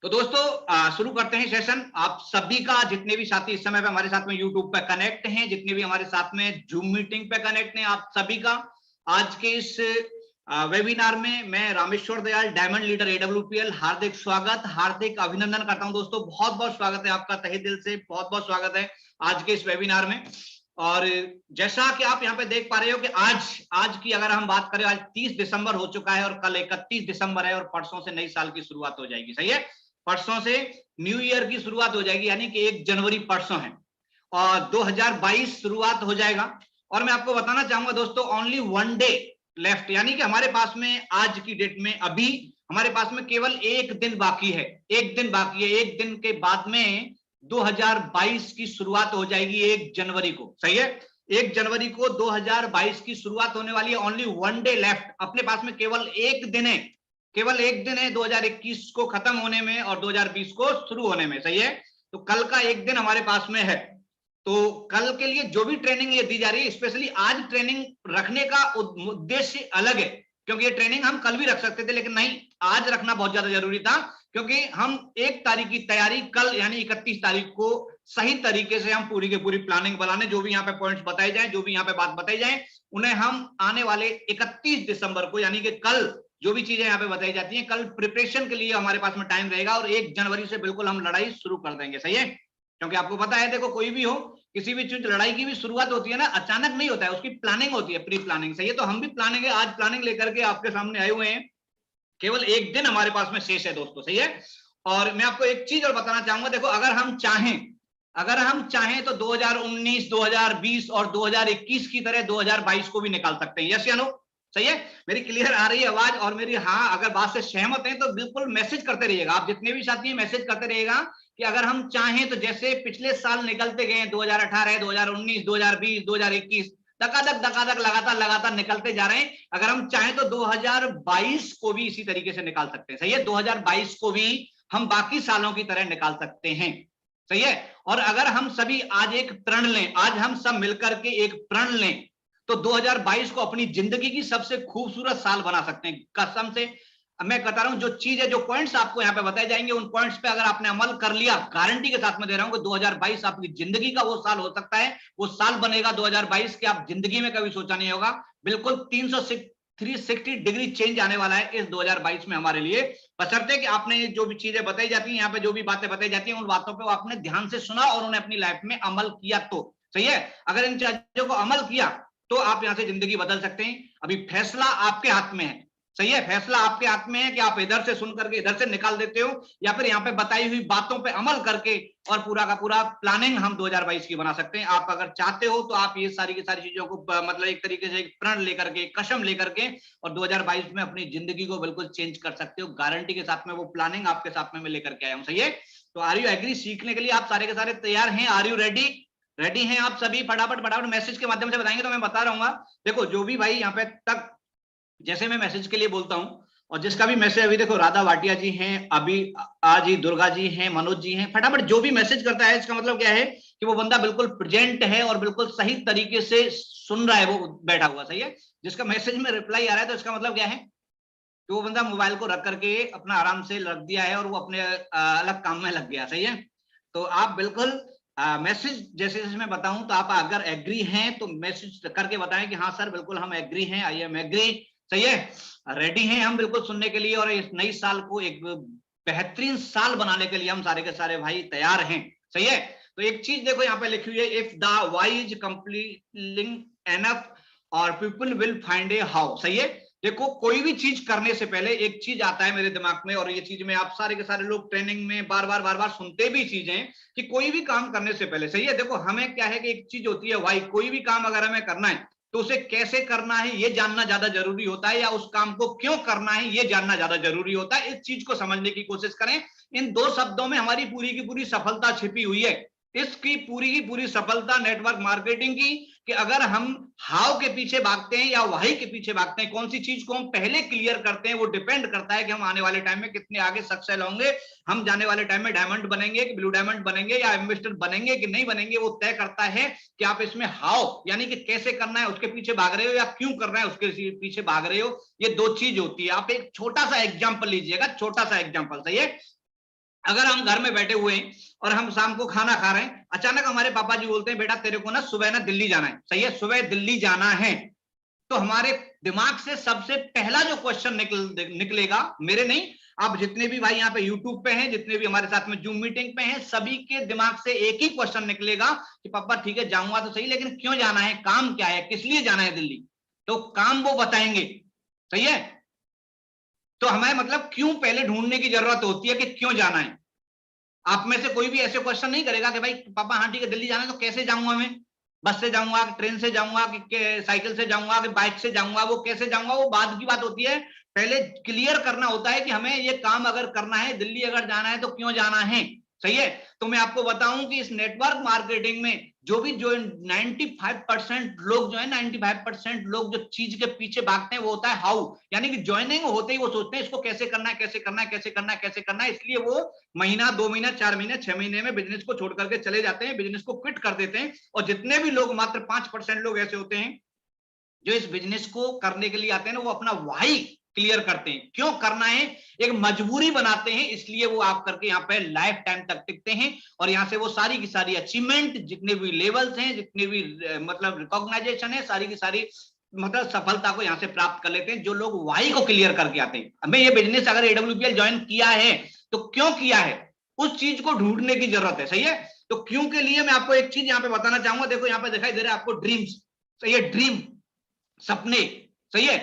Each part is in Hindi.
तो दोस्तों शुरू करते हैं सेशन। आप सभी का, जितने भी साथी इस समय पे हमारे साथ में यूट्यूब पे कनेक्ट हैं, जितने भी हमारे साथ में जूम मीटिंग पे कनेक्ट हैं, आप सभी का आज के इस वेबिनार में मैं Rameshwar Dayal, diamond leader AWPL, हार्दिक स्वागत, हार्दिक अभिनंदन करता हूं। दोस्तों बहुत बहुत स्वागत है आपका, तहे दिल से बहुत बहुत स्वागत है आज के इस वेबिनार में। और जैसा कि आप यहाँ पे देख पा रहे हो कि आज की अगर हम बात करें, आज 30 दिसंबर हो चुका है और कल 31 दिसंबर है और परसों से नई साल की शुरुआत हो जाएगी। सही है, परसों से न्यू ईयर की शुरुआत हो जाएगी, यानी कि 1 जनवरी परसों है और 2022 शुरुआत हो जाएगा। और मैं आपको बताना चाहूंगा दोस्तों, ओनली 1 डे लेफ्ट, यानी कि हमारे पास में आज की डेट में अभी हमारे पास में केवल एक दिन बाकी है। एक दिन बाकी है, एक दिन के बाद में 2022 की शुरुआत हो जाएगी 1 जनवरी को। सही है, 1 जनवरी को 2022 की शुरुआत होने वाली है। ओनली 1 डे लेफ्ट, अपने पास में केवल एक दिन है, केवल एक दिन है 2021 को खत्म होने में और 2020 को शुरू होने में। सही है, तो कल का एक दिन हमारे पास में है। तो कल के लिए जो भी ट्रेनिंग ये दी जा रही है, स्पेशली आज ट्रेनिंग रखने का उद्देश्य अलग है, क्योंकि ये ट्रेनिंग हम कल भी रख सकते थे, लेकिन नहीं, आज रखना बहुत ज्यादा जरूरी था, क्योंकि हम 1 तारीख की तैयारी कल यानी 31 तारीख को सही तरीके से हम पूरी की पूरी प्लानिंग बनाने, जो भी यहाँ पे पॉइंट्स बताए जाए, जो भी यहाँ पे बात बताई जाए, उन्हें हम आने वाले 31 दिसंबर को यानी कि कल जो भी चीजें यहाँ पे बताई जाती हैं, कल प्रिपरेशन के लिए हमारे पास में टाइम रहेगा और 1 जनवरी से बिल्कुल हम लड़ाई शुरू कर देंगे। सही है, क्योंकि आपको पता है, देखो कोई भी हो, किसी भी चीज लड़ाई की भी शुरुआत होती है ना, अचानक नहीं होता है, उसकी प्लानिंग होती है, प्री प्लानिंग। सही है, तो हम भी प्लानिंग है, आज प्लानिंग लेकर के आपके सामने आए हुए हैं। केवल एक दिन हमारे पास में शेष है दोस्तों। सही है, और मैं आपको एक चीज और बताना चाहूंगा, देखो अगर हम चाहें तो 2019, 2020 और 2021 की तरह 2022 को भी निकाल सकते हैं। यस या नो? सही है, मेरी क्लियर आ रही है आवाज? और मेरी हाँ अगर बात से सहमत हैं तो बिल्कुल मैसेज करते रहिएगा, आप जितने भी साथी हैं मैसेज करते रहिएगा कि अगर हम चाहें तो, जैसे पिछले साल निकलते गए 2018, 2019, 2020, 2021, धकाधक लगातार लगातार निकलते जा रहे हैं। अगर हम चाहें तो 2022 को भी इसी तरीके से निकाल सकते हैं। सही है, 2022 को भी हम बाकी सालों की तरह निकाल सकते हैं। सही है, और अगर हम सभी आज एक प्रण लें, आज हम सब मिलकर के एक प्रण लें, तो 2022 को अपनी जिंदगी की सबसे खूबसूरत साल बना सकते हैं, कसम से। मैं बता रहा हूं, जो चीज है, जो पॉइंट्स आपको यहाँ पे बताए जाएंगे, उन पॉइंट्स पे अगर आपने अमल कर लिया, गारंटी के साथ में दे रहा हूं कि 2022 आपकी जिंदगी का वो साल हो सकता है, वो साल बनेगा 2022 के आप जिंदगी में कभी सोचा नहीं होगा। बिल्कुल 360 डिग्री चेंज आने वाला है इस 2022 में हमारे लिए, बशर्ते कि आपने जो भी चीजें बताई जाती हैं यहाँ पे, जो भी बातें बताई जाती हैं, उन बातों पे आपने ध्यान से सुना और उन्हें अपनी लाइफ में अमल किया तो। सही है, अगर इन चीजों को अमल किया तो आप यहां से जिंदगी बदल सकते हैं। अभी फैसला आपके हाथ में है। सही है, फैसला आपके हाथ में है कि आप इधर से सुन करके इधर से निकाल देते हो, या फिर यहाँ पे बताई हुई बातों पे अमल करके और पूरा का पूरा प्लानिंग हम 2022 की बना सकते हैं। आप अगर चाहते हो तो आप ये सारी की सारी चीजों को मतलब एक तरीके से एक प्रण लेकर के, कसम लेकर के, और 2022 में अपनी जिंदगी को बिल्कुल चेंज कर सकते हो, गारंटी के साथ में। वो प्लानिंग आपके साथ में मैं लेकर के आया हूँ। सही है, तो आर यू एग्री? सीखने के लिए आप सारे के सारे तैयार हैं? Are you ready? रेडी हैं आप सभी? फटाफट फटाफट मैसेज के माध्यम से बताएंगे तो मैं बता रहूंगा। देखो जो भी भाई यहाँ पे तक, जैसे मैं मैसेज के लिए बोलता हूं, और जिसका भी मैसेज, अभी देखो राधा भाटिया जी हैं, अभी आज ही दुर्गा जी हैं, मनोज जी हैं, फटाफट जो भी मैसेज करता है, इसका मतलब क्या है कि वो बंदा बिल्कुल प्रेजेंट है और बिल्कुल सही तरीके से सुन रहा है, वो बैठा हुआ। सही है, जिसका मैसेज में रिप्लाई आ रहा है तो इसका मतलब क्या है कि वो बंदा मोबाइल को रख करके अपना आराम से रख दिया है और वो अपने अलग काम में लग गया। सही है, तो आप बिल्कुल मैसेज जैसे जैसे मैं बताऊं तो आप अगर एग्री हैं तो मैसेज करके बताएं कि हाँ सर बिल्कुल हम एग्री हैं, आई एम एग्री। सही है, रेडी हैं हम बिल्कुल सुनने के लिए, और इस नई साल को एक बेहतरीन साल बनाने के लिए हम सारे के सारे भाई तैयार हैं। सही है, तो एक चीज देखो यहाँ पे लिखी हुई है, if the why is completing enough और people will find a how. सही है, देखो कोई भी चीज करने से पहले एक चीज आता है मेरे दिमाग में, और ये चीज में आप सारे के सारे लोग ट्रेनिंग में बार बार सुनते भी चीजें, कि कोई भी काम करने से पहले, सही है, देखो हमें क्या है कि एक चीज होती है भाई, कोई भी काम अगर हमें करना है तो उसे कैसे करना है ये जानना ज्यादा जरूरी होता है, या उस काम को क्यों करना है ये जानना ज्यादा जरूरी होता है। इस चीज को समझने की कोशिश करें। इन 2 शब्दों में हमारी पूरी की पूरी सफलता छिपी हुई है। इसकी पूरी की पूरी सफलता नेटवर्क मार्केटिंग की, कि अगर हम हाउ के पीछे भागते हैं या वाई के पीछे भागते हैं, कौन सी चीज को हम पहले क्लियर करते हैं, वो डिपेंड करता है कि हम आने वाले टाइम में कितने आगे सक्सेस होंगे। हम जाने वाले टाइम में डायमंड बनेंगे कि ब्लू डायमंड बनेंगे, या इन्वेस्टर बनेंगे कि नहीं बनेंगे, वो तय करता है कि आप इसमें हाउ यानी कि कैसे करना है उसके पीछे भाग रहे हो, या क्यों करना है उसके पीछे भाग रहे हो। ये 2 चीज होती है। आप एक छोटा सा एग्जाम्पल लीजिएगा, छोटा सा एग्जाम्पल। सही है, अगर हम घर में बैठे हुए हैं और हम शाम को खाना खा रहे हैं, अचानक हमारे पापा जी बोलते हैं बेटा तेरे को ना सुबह ना दिल्ली जाना है, सही है, सुबह दिल्ली जाना है, तो हमारे दिमाग से सबसे पहला जो क्वेश्चन निकलेगा, मेरे नहीं, आप जितने भी भाई यहाँ पे यूट्यूब पे हैं, जितने भी हमारे साथ में जूम मीटिंग पे हैं, सभी के दिमाग से एक ही क्वेश्चन निकलेगा कि पापा ठीक है जाऊंगा तो सही, लेकिन क्यों जाना है, काम क्या है, किस लिए जाना है दिल्ली, तो काम वो बताएंगे, सही है। तो हमें मतलब क्यों पहले ढूंढने की जरूरत होती है कि क्यों जाना है। आप में से कोई भी ऐसे क्वेश्चन नहीं करेगा कि भाई पापा हाँ ठीक है दिल्ली जाना है तो कैसे जाऊंगा मैं, बस से जाऊंगा कि ट्रेन से जाऊंगा कि साइकिल से जाऊंगा कि बाइक से जाऊंगा, वो कैसे जाऊंगा वो बाद की बात होती है। पहले क्लियर करना होता है कि हमें ये काम अगर करना है, दिल्ली अगर जाना है तो क्यों जाना है, सही है। तो मैं आपको बताऊं कि इस नेटवर्क मार्केटिंग में जो 95% लोग जो है 95% लोग जो चीज के पीछे भागते हैं वो होता है हाउ, यानी कि ज्वाइनिंग होते ही वो सोचते हैं इसको कैसे करना है, कैसे करना है, कैसे करना है, कैसे करना है, इसलिए वो महीना 2 महीना 4 महीने 6 महीने में बिजनेस को छोड़ करके चले जाते हैं, बिजनेस को क्विट कर देते हैं। और जितने भी लोग, मात्र 5% लोग ऐसे होते हैं जो इस बिजनेस को करने के लिए आते हैं ना, वो अपना वाई क्लियर करते हैं, क्यों करना है, एक मजबूरी बनाते हैं, इसलिए वो आप करके यहाँ पे लाइफ टाइम तक टिकते हैं। और यहाँ से वो सारी की सारी अचीवमेंट, जितने भी लेवल्स हैं, जितने भी मतलब रिकॉग्नाइजेशन है, सारी की सारी मतलब सफलता को यहाँ से प्राप्त कर लेते हैं जो लोग वाई को क्लियर करके आते हैं। हमें ये बिजनेस अगर AWPL ज्वाइन किया है तो क्यों किया है, उस चीज को ढूंढने की जरूरत है, सही है। तो क्यों के लिए मैं आपको एक चीज यहाँ पे बताना चाहूंगा, देखो यहाँ पे दिखाई दे रहा है आपको ड्रीम्स, सही है, ड्रीम, सपने, सही है।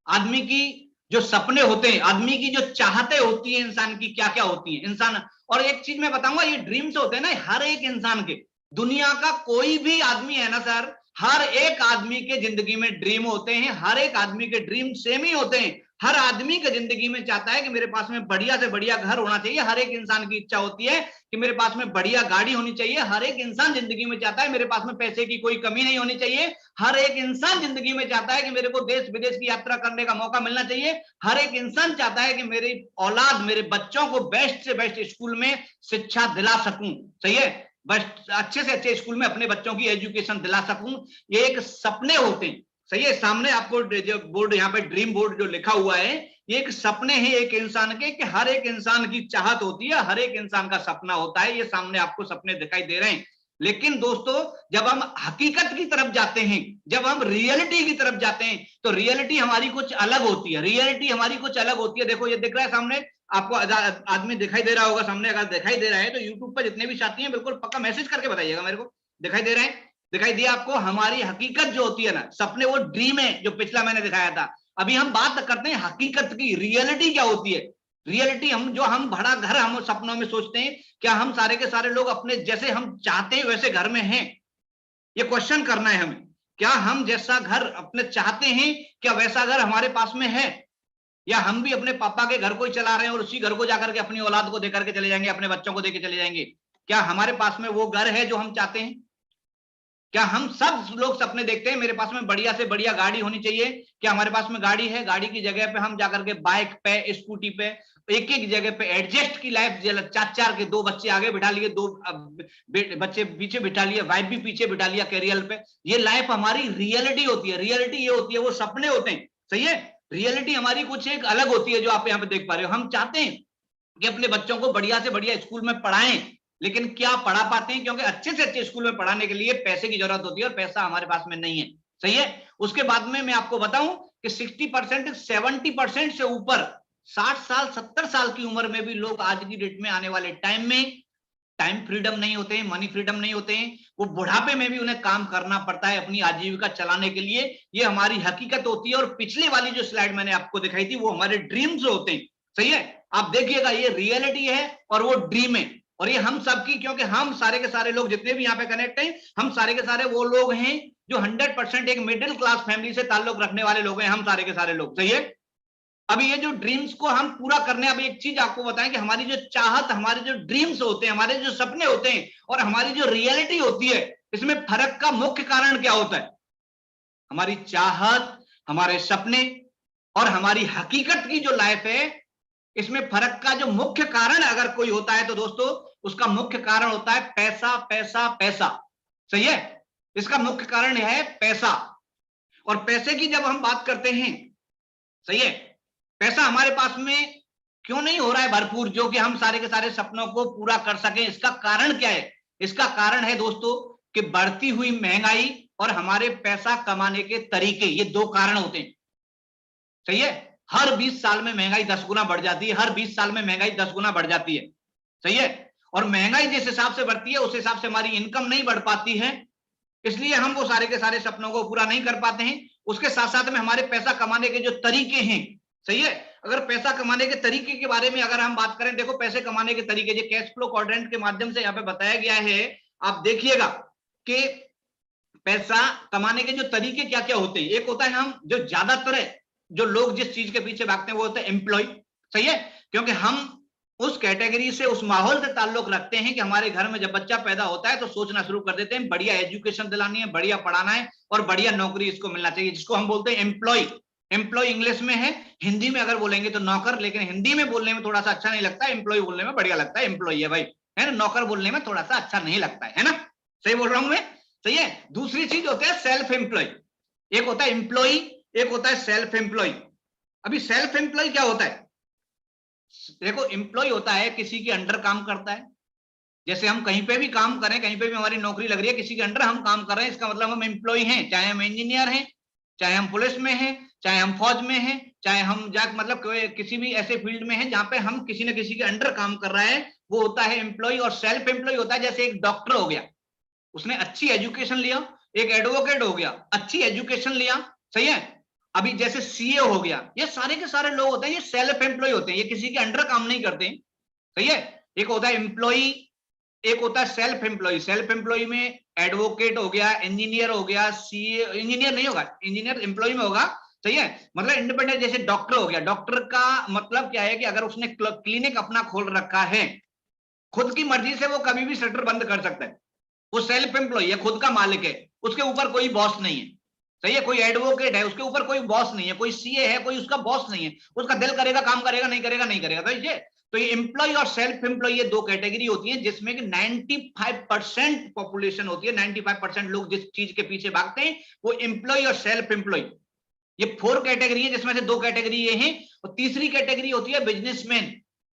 आदमी की जो सपने होते हैं, आदमी की जो चाहते होती है इंसान की, क्या क्या होती है इंसान। और एक चीज मैं बताऊंगा, ये ड्रीम्स होते हैं ना हर एक इंसान के, दुनिया का कोई भी आदमी है ना सर, हर एक आदमी के जिंदगी में ड्रीम होते हैं, हर एक आदमी के ड्रीम सेम ही होते हैं। हर आदमी का जिंदगी में चाहता है कि मेरे पास में बढ़िया से बढ़िया घर होना चाहिए, हर एक इंसान की इच्छा होती है कि मेरे पास में बढ़िया गाड़ी होनी चाहिए, हर एक इंसान जिंदगी में चाहता है मेरे पास में पैसे की कोई कमी नहीं होनी चाहिए, हर एक इंसान जिंदगी में चाहता है कि मेरे को देश विदेश की यात्रा करने का मौका मिलना चाहिए, हर एक इंसान चाहता है कि मेरी औलाद, मेरे बच्चों को बेस्ट से बेस्ट स्कूल में शिक्षा दिला सकूं, सही है, बस अच्छे से अच्छे स्कूल में अपने बच्चों की एजुकेशन दिला सकूं। ये एक सपने होते हैं, सही है। सामने आपको जो बोर्ड यहाँ पे ड्रीम बोर्ड जो लिखा हुआ है, ये एक सपने हैं एक इंसान के, कि हर एक इंसान की चाहत होती है, हर एक इंसान का सपना होता है, ये सामने आपको सपने दिखाई दे रहे हैं। लेकिन दोस्तों जब हम हकीकत की तरफ जाते हैं, जब हम रियलिटी की तरफ जाते हैं, तो रियलिटी हमारी कुछ अलग होती है, रियलिटी हमारी कुछ अलग होती है। देखो ये दिख रहा है सामने आपको, आदमी दिखाई दे रहा होगा सामने, अगर दिखाई दे रहा है तो यूट्यूब पर जितने भी साथी हैं बिल्कुल पक्का मैसेज करके बताइएगा मेरे को, दिखाई दे रहे हैं, दिखाई दिया आपको। हमारी हकीकत जो होती है ना, सपने वो ड्रीम है जो पिछला मैंने दिखाया था। अभी हम बात करते हैं हकीकत की, रियलिटी क्या होती है। रियलिटी, हम जो हम बड़ा घर हम सपनों में सोचते हैं, क्या हम सारे के सारे लोग अपने जैसे हम चाहते हैं वैसे घर में हैं, ये क्वेश्चन करना है हमें। क्या हम जैसा घर अपने चाहते हैं, क्या वैसा घर हमारे पास में है, या हम भी अपने पापा के घर को ही चला रहे हैं और उसी घर को जाकर के अपनी औलाद को देकर के चले जाएंगे, अपने बच्चों को देकर चले जाएंगे। क्या हमारे पास में वो घर है जो हम चाहते हैं। क्या हम सब लोग सपने देखते हैं मेरे पास में बढ़िया से बढ़िया गाड़ी होनी चाहिए, क्या हमारे पास में गाड़ी है, गाड़ी की जगह पे हम जाकर के बाइक पे, स्कूटी पे, एक एक जगह पे एडजस्ट की लाइफ, चार चार के दो बच्चे आगे बिठा लिए, दो बच्चे पीछे बिठा लिए, वाइफ भी पीछे बिठा लिया कैरियर पे, ये लाइफ हमारी रियलिटी होती है। रियलिटी ये होती है, वो सपने होते हैं, सही है। रियलिटी हमारी कुछ एक अलग होती है जो आप यहाँ पे देख पा रहे हो। हम चाहते हैं कि अपने बच्चों को बढ़िया से बढ़िया स्कूल में पढ़ाएं, लेकिन क्या पढ़ा पाते हैं, क्योंकि अच्छे से अच्छे स्कूल में पढ़ाने के लिए पैसे की जरूरत होती है और पैसा हमारे पास में नहीं है, सही है। उसके बाद में मैं आपको बताऊं कि 60% 70% से ऊपर 60 साल 70 साल की उम्र में भी लोग आज की डेट में आने वाले टाइम में टाइम फ्रीडम नहीं होते हैं, मनी फ्रीडम नहीं होते हैं, वो बुढ़ापे में भी उन्हें काम करना पड़ता है अपनी आजीविका चलाने के लिए। ये हमारी हकीकत होती है। और पिछली वाली जो स्लाइड मैंने आपको दिखाई थी वो हमारे ड्रीम्स होते हैं, सही है। आप देखिएगा ये रियलिटी है और वो ड्रीम है, और ये हम सबकी, क्योंकि हम सारे के सारे लोग जितने भी यहाँ पे कनेक्ट हैं, हम सारे के सारे वो लोग हैं जो 100% एक मिडिल क्लास फैमिली से ताल्लुक रखने वाले लोग हैं, हम सारे के सारे लोग, सही है। अभी ये जो ड्रीम्स को हम पूरा करने, अब एक चीज आपको बताएं कि हमारी जो चाहत, हमारे जो ड्रीम्स होते हैं, हमारे जो सपने होते हैं और हमारी जो रियलिटी होती है, इसमें फर्क का मुख्य कारण क्या होता है। हमारी चाहत, हमारे सपने और हमारी हकीकत की जो लाइफ है, इसमें फर्क का जो मुख्य कारण अगर कोई होता है तो दोस्तों उसका मुख्य कारण होता है पैसा, पैसा, पैसा, सही है। इसका मुख्य कारण है पैसा। और पैसे की जब हम बात करते हैं, सही है, पैसा हमारे पास में क्यों नहीं हो रहा है भरपूर, जो कि हम सारे के सारे सपनों को पूरा कर सकें? इसका कारण क्या है? इसका कारण है दोस्तों कि बढ़ती हुई महंगाई और हमारे पैसा कमाने के तरीके, ये दो कारण होते हैं। सही है? हर 20 साल में महंगाई 10 गुना बढ़ जाती है, हर 20 साल में महंगाई 10 गुना बढ़ जाती है। सही है? और महंगाई जिस हिसाब से बढ़ती है उस हिसाब से हमारी इनकम नहीं बढ़ पाती है, इसलिए हम वो सारे के सारे सपनों को पूरा नहीं कर पाते हैं। उसके साथ साथ में हमारे पैसा कमाने के जो तरीके हैं, सही है, अगर पैसा कमाने के तरीके के बारे में अगर हम बात करें, देखो पैसे कमाने के तरीके जो कैश फ्लो क्वाड्रेंट के माध्यम से यहाँ पे बताया गया है, आप देखिएगा कि पैसा कमाने के जो तरीके क्या क्या होते हैं। एक होता है, हम जो ज्यादातर है जो लोग जिस चीज के पीछे भागते हैं वो होता है एम्प्लॉय। सही है? क्योंकि हम उस कैटेगरी से, उस माहौल से ताल्लुक रखते हैं कि हमारे घर में जब बच्चा पैदा होता है तो सोचना शुरू कर देते हैं बढ़िया एजुकेशन दिलानी है, बढ़िया पढ़ाना है और बढ़िया नौकरी इसको मिलना चाहिए, जिसको हम बोलते हैं एम्प्लॉय। एम्प्लॉय इंग्लिश में है, हिंदी में अगर बोलेंगे तो नौकर, लेकिन हिंदी में बोलने में थोड़ा सा अच्छा नहीं लगता, एम्प्लॉय बोलने में बढ़िया लगता है, एम्प्लॉय है भाई, है ना। नौकर बोलने में थोड़ा सा अच्छा नहीं लगता है ना। सही बोल रहा हूं मैं? सही है? दूसरी चीज होता है सेल्फ एम्प्लॉय। एक होता है एम्प्लॉय, एक होता है सेल्फ एम्प्लॉय। अभी सेल्फ एम्प्लॉय क्या होता है? देखो, एम्प्लॉय होता है किसी के अंडर काम करता है। जैसे हम कहीं पे भी काम करें, कहीं पे भी हमारी नौकरी लग रही है, किसी के अंडर हम काम कर रहे हैं, इसका मतलब हम एम्प्लॉय हैं। चाहे हम इंजीनियर हैं, चाहे हम पुलिस में हैं, चाहे हम फौज में हैं, चाहे हम मतलब किसी भी ऐसे फील्ड में हैं जहां पे हम किसी न किसी के अंडर काम कर रहा है, वो होता है एम्प्लॉय। और सेल्फ एम्प्लॉय होता है जैसे एक डॉक्टर हो गया, उसने अच्छी एजुकेशन लिया। एक एडवोकेट हो गया, अच्छी एजुकेशन लिया। सही है? अभी जैसे सीए हो गया, ये सारे के सारे लोग होते हैं, ये सेल्फ एम्प्लॉय होते हैं, ये किसी के अंडर काम नहीं करते। सही है? एक होता है एम्प्लॉय, एक होता है सेल्फ एम्प्लॉय। सेल्फ एम्प्लॉय में एडवोकेट हो गया, इंजीनियर हो गया, सीए, इंजीनियर नहीं होगा, इंजीनियर एम्प्लॉय में होगा। सही है? मतलब इंडिपेंडेंट। जैसे डॉक्टर हो गया, डॉक्टर का मतलब क्या है कि अगर उसने क्लिनिक अपना खोल रखा है, खुद की मर्जी से वो कभी भी शटर बंद कर सकता है। वो सेल्फ एम्प्लॉय है, खुद का मालिक है, उसके ऊपर कोई बॉस नहीं है। सही है? कोई एडवोकेट है, उसके ऊपर कोई बॉस नहीं है। कोई सीए है, कोई उसका बॉस नहीं है। उसका दिल करेगा काम करेगा, नहीं करेगा नहीं करेगा। तो ये एम्प्लॉय और सेल्फ एम्प्लॉय, ये दो कैटेगरी होती है जिसमें कि 95% पॉपुलेशन होती है। 95% लोग जिस चीज के पीछे भागते हैं वो एम्प्लॉय और सेल्फ एम्प्लॉय। ये 4 कैटेगरी है, जिसमें से 2 कैटेगरी ये हैं, और तीसरी कैटेगरी होती है बिजनेसमैन।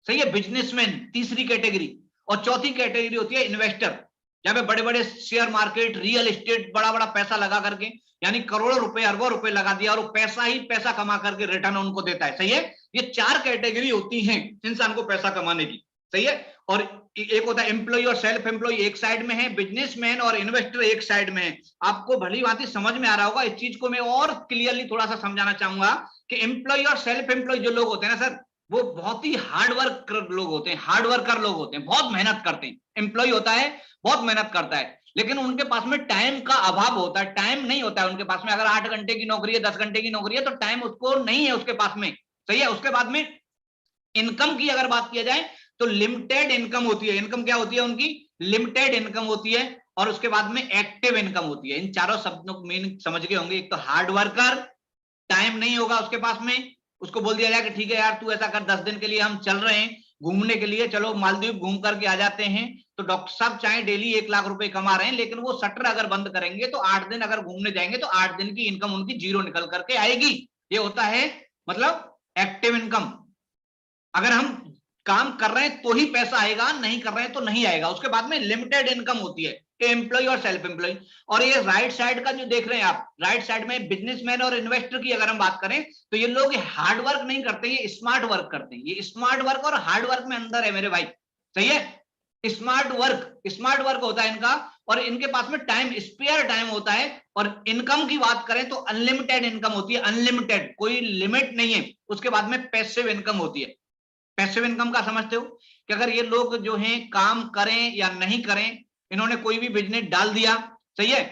सही है? बिजनेसमैन तीसरी कैटेगरी। और चौथी कैटेगरी होती है इन्वेस्टर, जहां पे बड़े बड़े शेयर मार्केट, रियल एस्टेट, बड़ा बड़ा पैसा लगा करके, यानी करोड़ों रुपए, अरबों रुपए लगा दिया और वो पैसा ही पैसा कमा करके रिटर्न उनको देता है। सही है? ये 4 कैटेगरी होती हैं इंसान को पैसा कमाने की। सही है? और एक होता है एम्प्लॉय और सेल्फ एम्प्लॉय एक साइड में है, बिजनेसमैन और इन्वेस्टर एक साइड में है। आपको भली भांति समझ में आ रहा होगा। इस चीज को मैं और क्लियरली थोड़ा सा समझाना चाहूंगा कि एम्प्लॉय और सेल्फ एम्प्लॉय जो लोग होते हैं ना सर, वो बहुत ही हार्ड वर्क लोग होते हैं, हार्ड वर्कर लोग होते हैं, बहुत मेहनत करते हैं। एम्प्लॉय होता है बहुत मेहनत करता है, लेकिन उनके पास में टाइम का अभाव होता है, टाइम नहीं होता है उनके पास में। अगर 8 घंटे की नौकरी है, 10 घंटे की नौकरी है, तो टाइम उसको नहीं है उसके पास में। सही है? उसके बाद में इनकम की अगर बात किया जाए तो लिमिटेड इनकम होती है। इनकम क्या होती है उनकी? लिमिटेड इनकम होती है। और उसके बाद में एक्टिव इनकम होती है। इन चारों शब्दों को मीनिंग समझ गए होंगे। एक तो हार्ड वर्कर, टाइम नहीं होगा उसके पास में, उसको बोल दिया जाए कि ठीक है यार तू ऐसा कर, 10 दिन के लिए हम चल रहे हैं घूमने के लिए, चलो मालदीव घूम करके आ जाते हैं। तो डॉक्टर साहब चाहे डेली 1 लाख रुपए कमा रहे हैं, लेकिन वो शटर अगर बंद करेंगे तो 8 दिन अगर घूमने जाएंगे तो 8 दिन की इनकम उनकी जीरो निकल करके आएगी। ये होता है मतलब एक्टिव इनकम। अगर हम काम कर रहे हैं तो ही पैसा आएगा, नहीं कर रहे हैं तो नहीं आएगा। उसके बाद में लिमिटेड इनकम होती है, एम्प्लॉय और सेल्फ एम्प्लॉय। और ये राइट साइड का जो देख रहे हैं आप, राइट साइड में बिजनेसमैन और इन्वेस्टर की अगर हम बात करें तो ये लोग हार्ड वर्क नहीं करते, ये स्मार्ट वर्क करते हैं। ये स्मार्ट वर्क और हार्ड वर्क में अंदर है मेरे भाई। सही है? स्मार्ट वर्क होता है इनका, और इनके पास में टाइम, स्पेयर टाइम होता है। और इनकम की बात करें तो अनलिमिटेड इनकम होती है, अनलिमिटेड, कोई लिमिट नहीं है। उसके बाद में पैसिव इनकम होती है। पैसिव इनकम का समझते हो कि अगर ये लोग जो हैं काम करें या नहीं करें, इन्होंने कोई भी बिजनेस डाल दिया, सही है,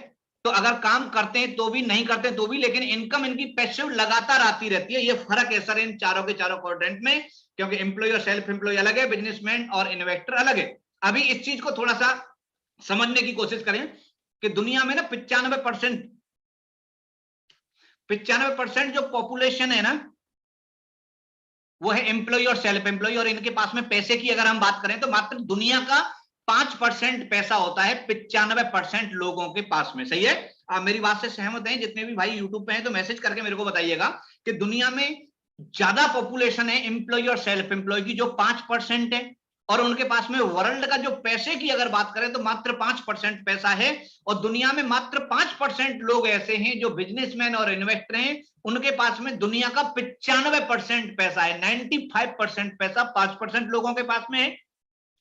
तो अगर काम करते हैं तो भी, नहीं करते तो भी, लेकिन इनकम इनकी पैसिव लगातार आती रहती है। ये फर्क है सर इन चारों के चारों क्वाड्रेंट में, क्योंकि एम्प्लॉय और सेल्फ एम्प्लॉय अलग है, बिजनेसमैन और इन्वेस्टर अलग है। अभी इस चीज को थोड़ा सा समझने की कोशिश करें कि दुनिया में ना 95% जो पॉपुलेशन है ना, वो है एम्प्लॉय और सेल्फ एम्प्लॉय। और इनके पास में पैसे की अगर हम बात करें तो मात्र दुनिया का 5% पैसा होता है 95% लोगों के पास में। सही है? आप मेरी बात से सहमत हैं? जितने भी भाई यूट्यूब पे हैं तो मैसेज करके मेरे को बताइएगा कि दुनिया में ज्यादा पॉपुलेशन है एम्प्लॉय और सेल्फ एम्प्लॉय की जो 5% है, और उनके पास में वर्ल्ड का जो पैसे की अगर बात करें तो मात्र 5% पैसा है, और दुनिया में मात्र 5% लोग ऐसे हैं जो बिजनेसमैन और इन्वेस्टर हैं, उनके पास में दुनिया का 95% पैसा है। 95% पैसा 5% लोगों के पास में है,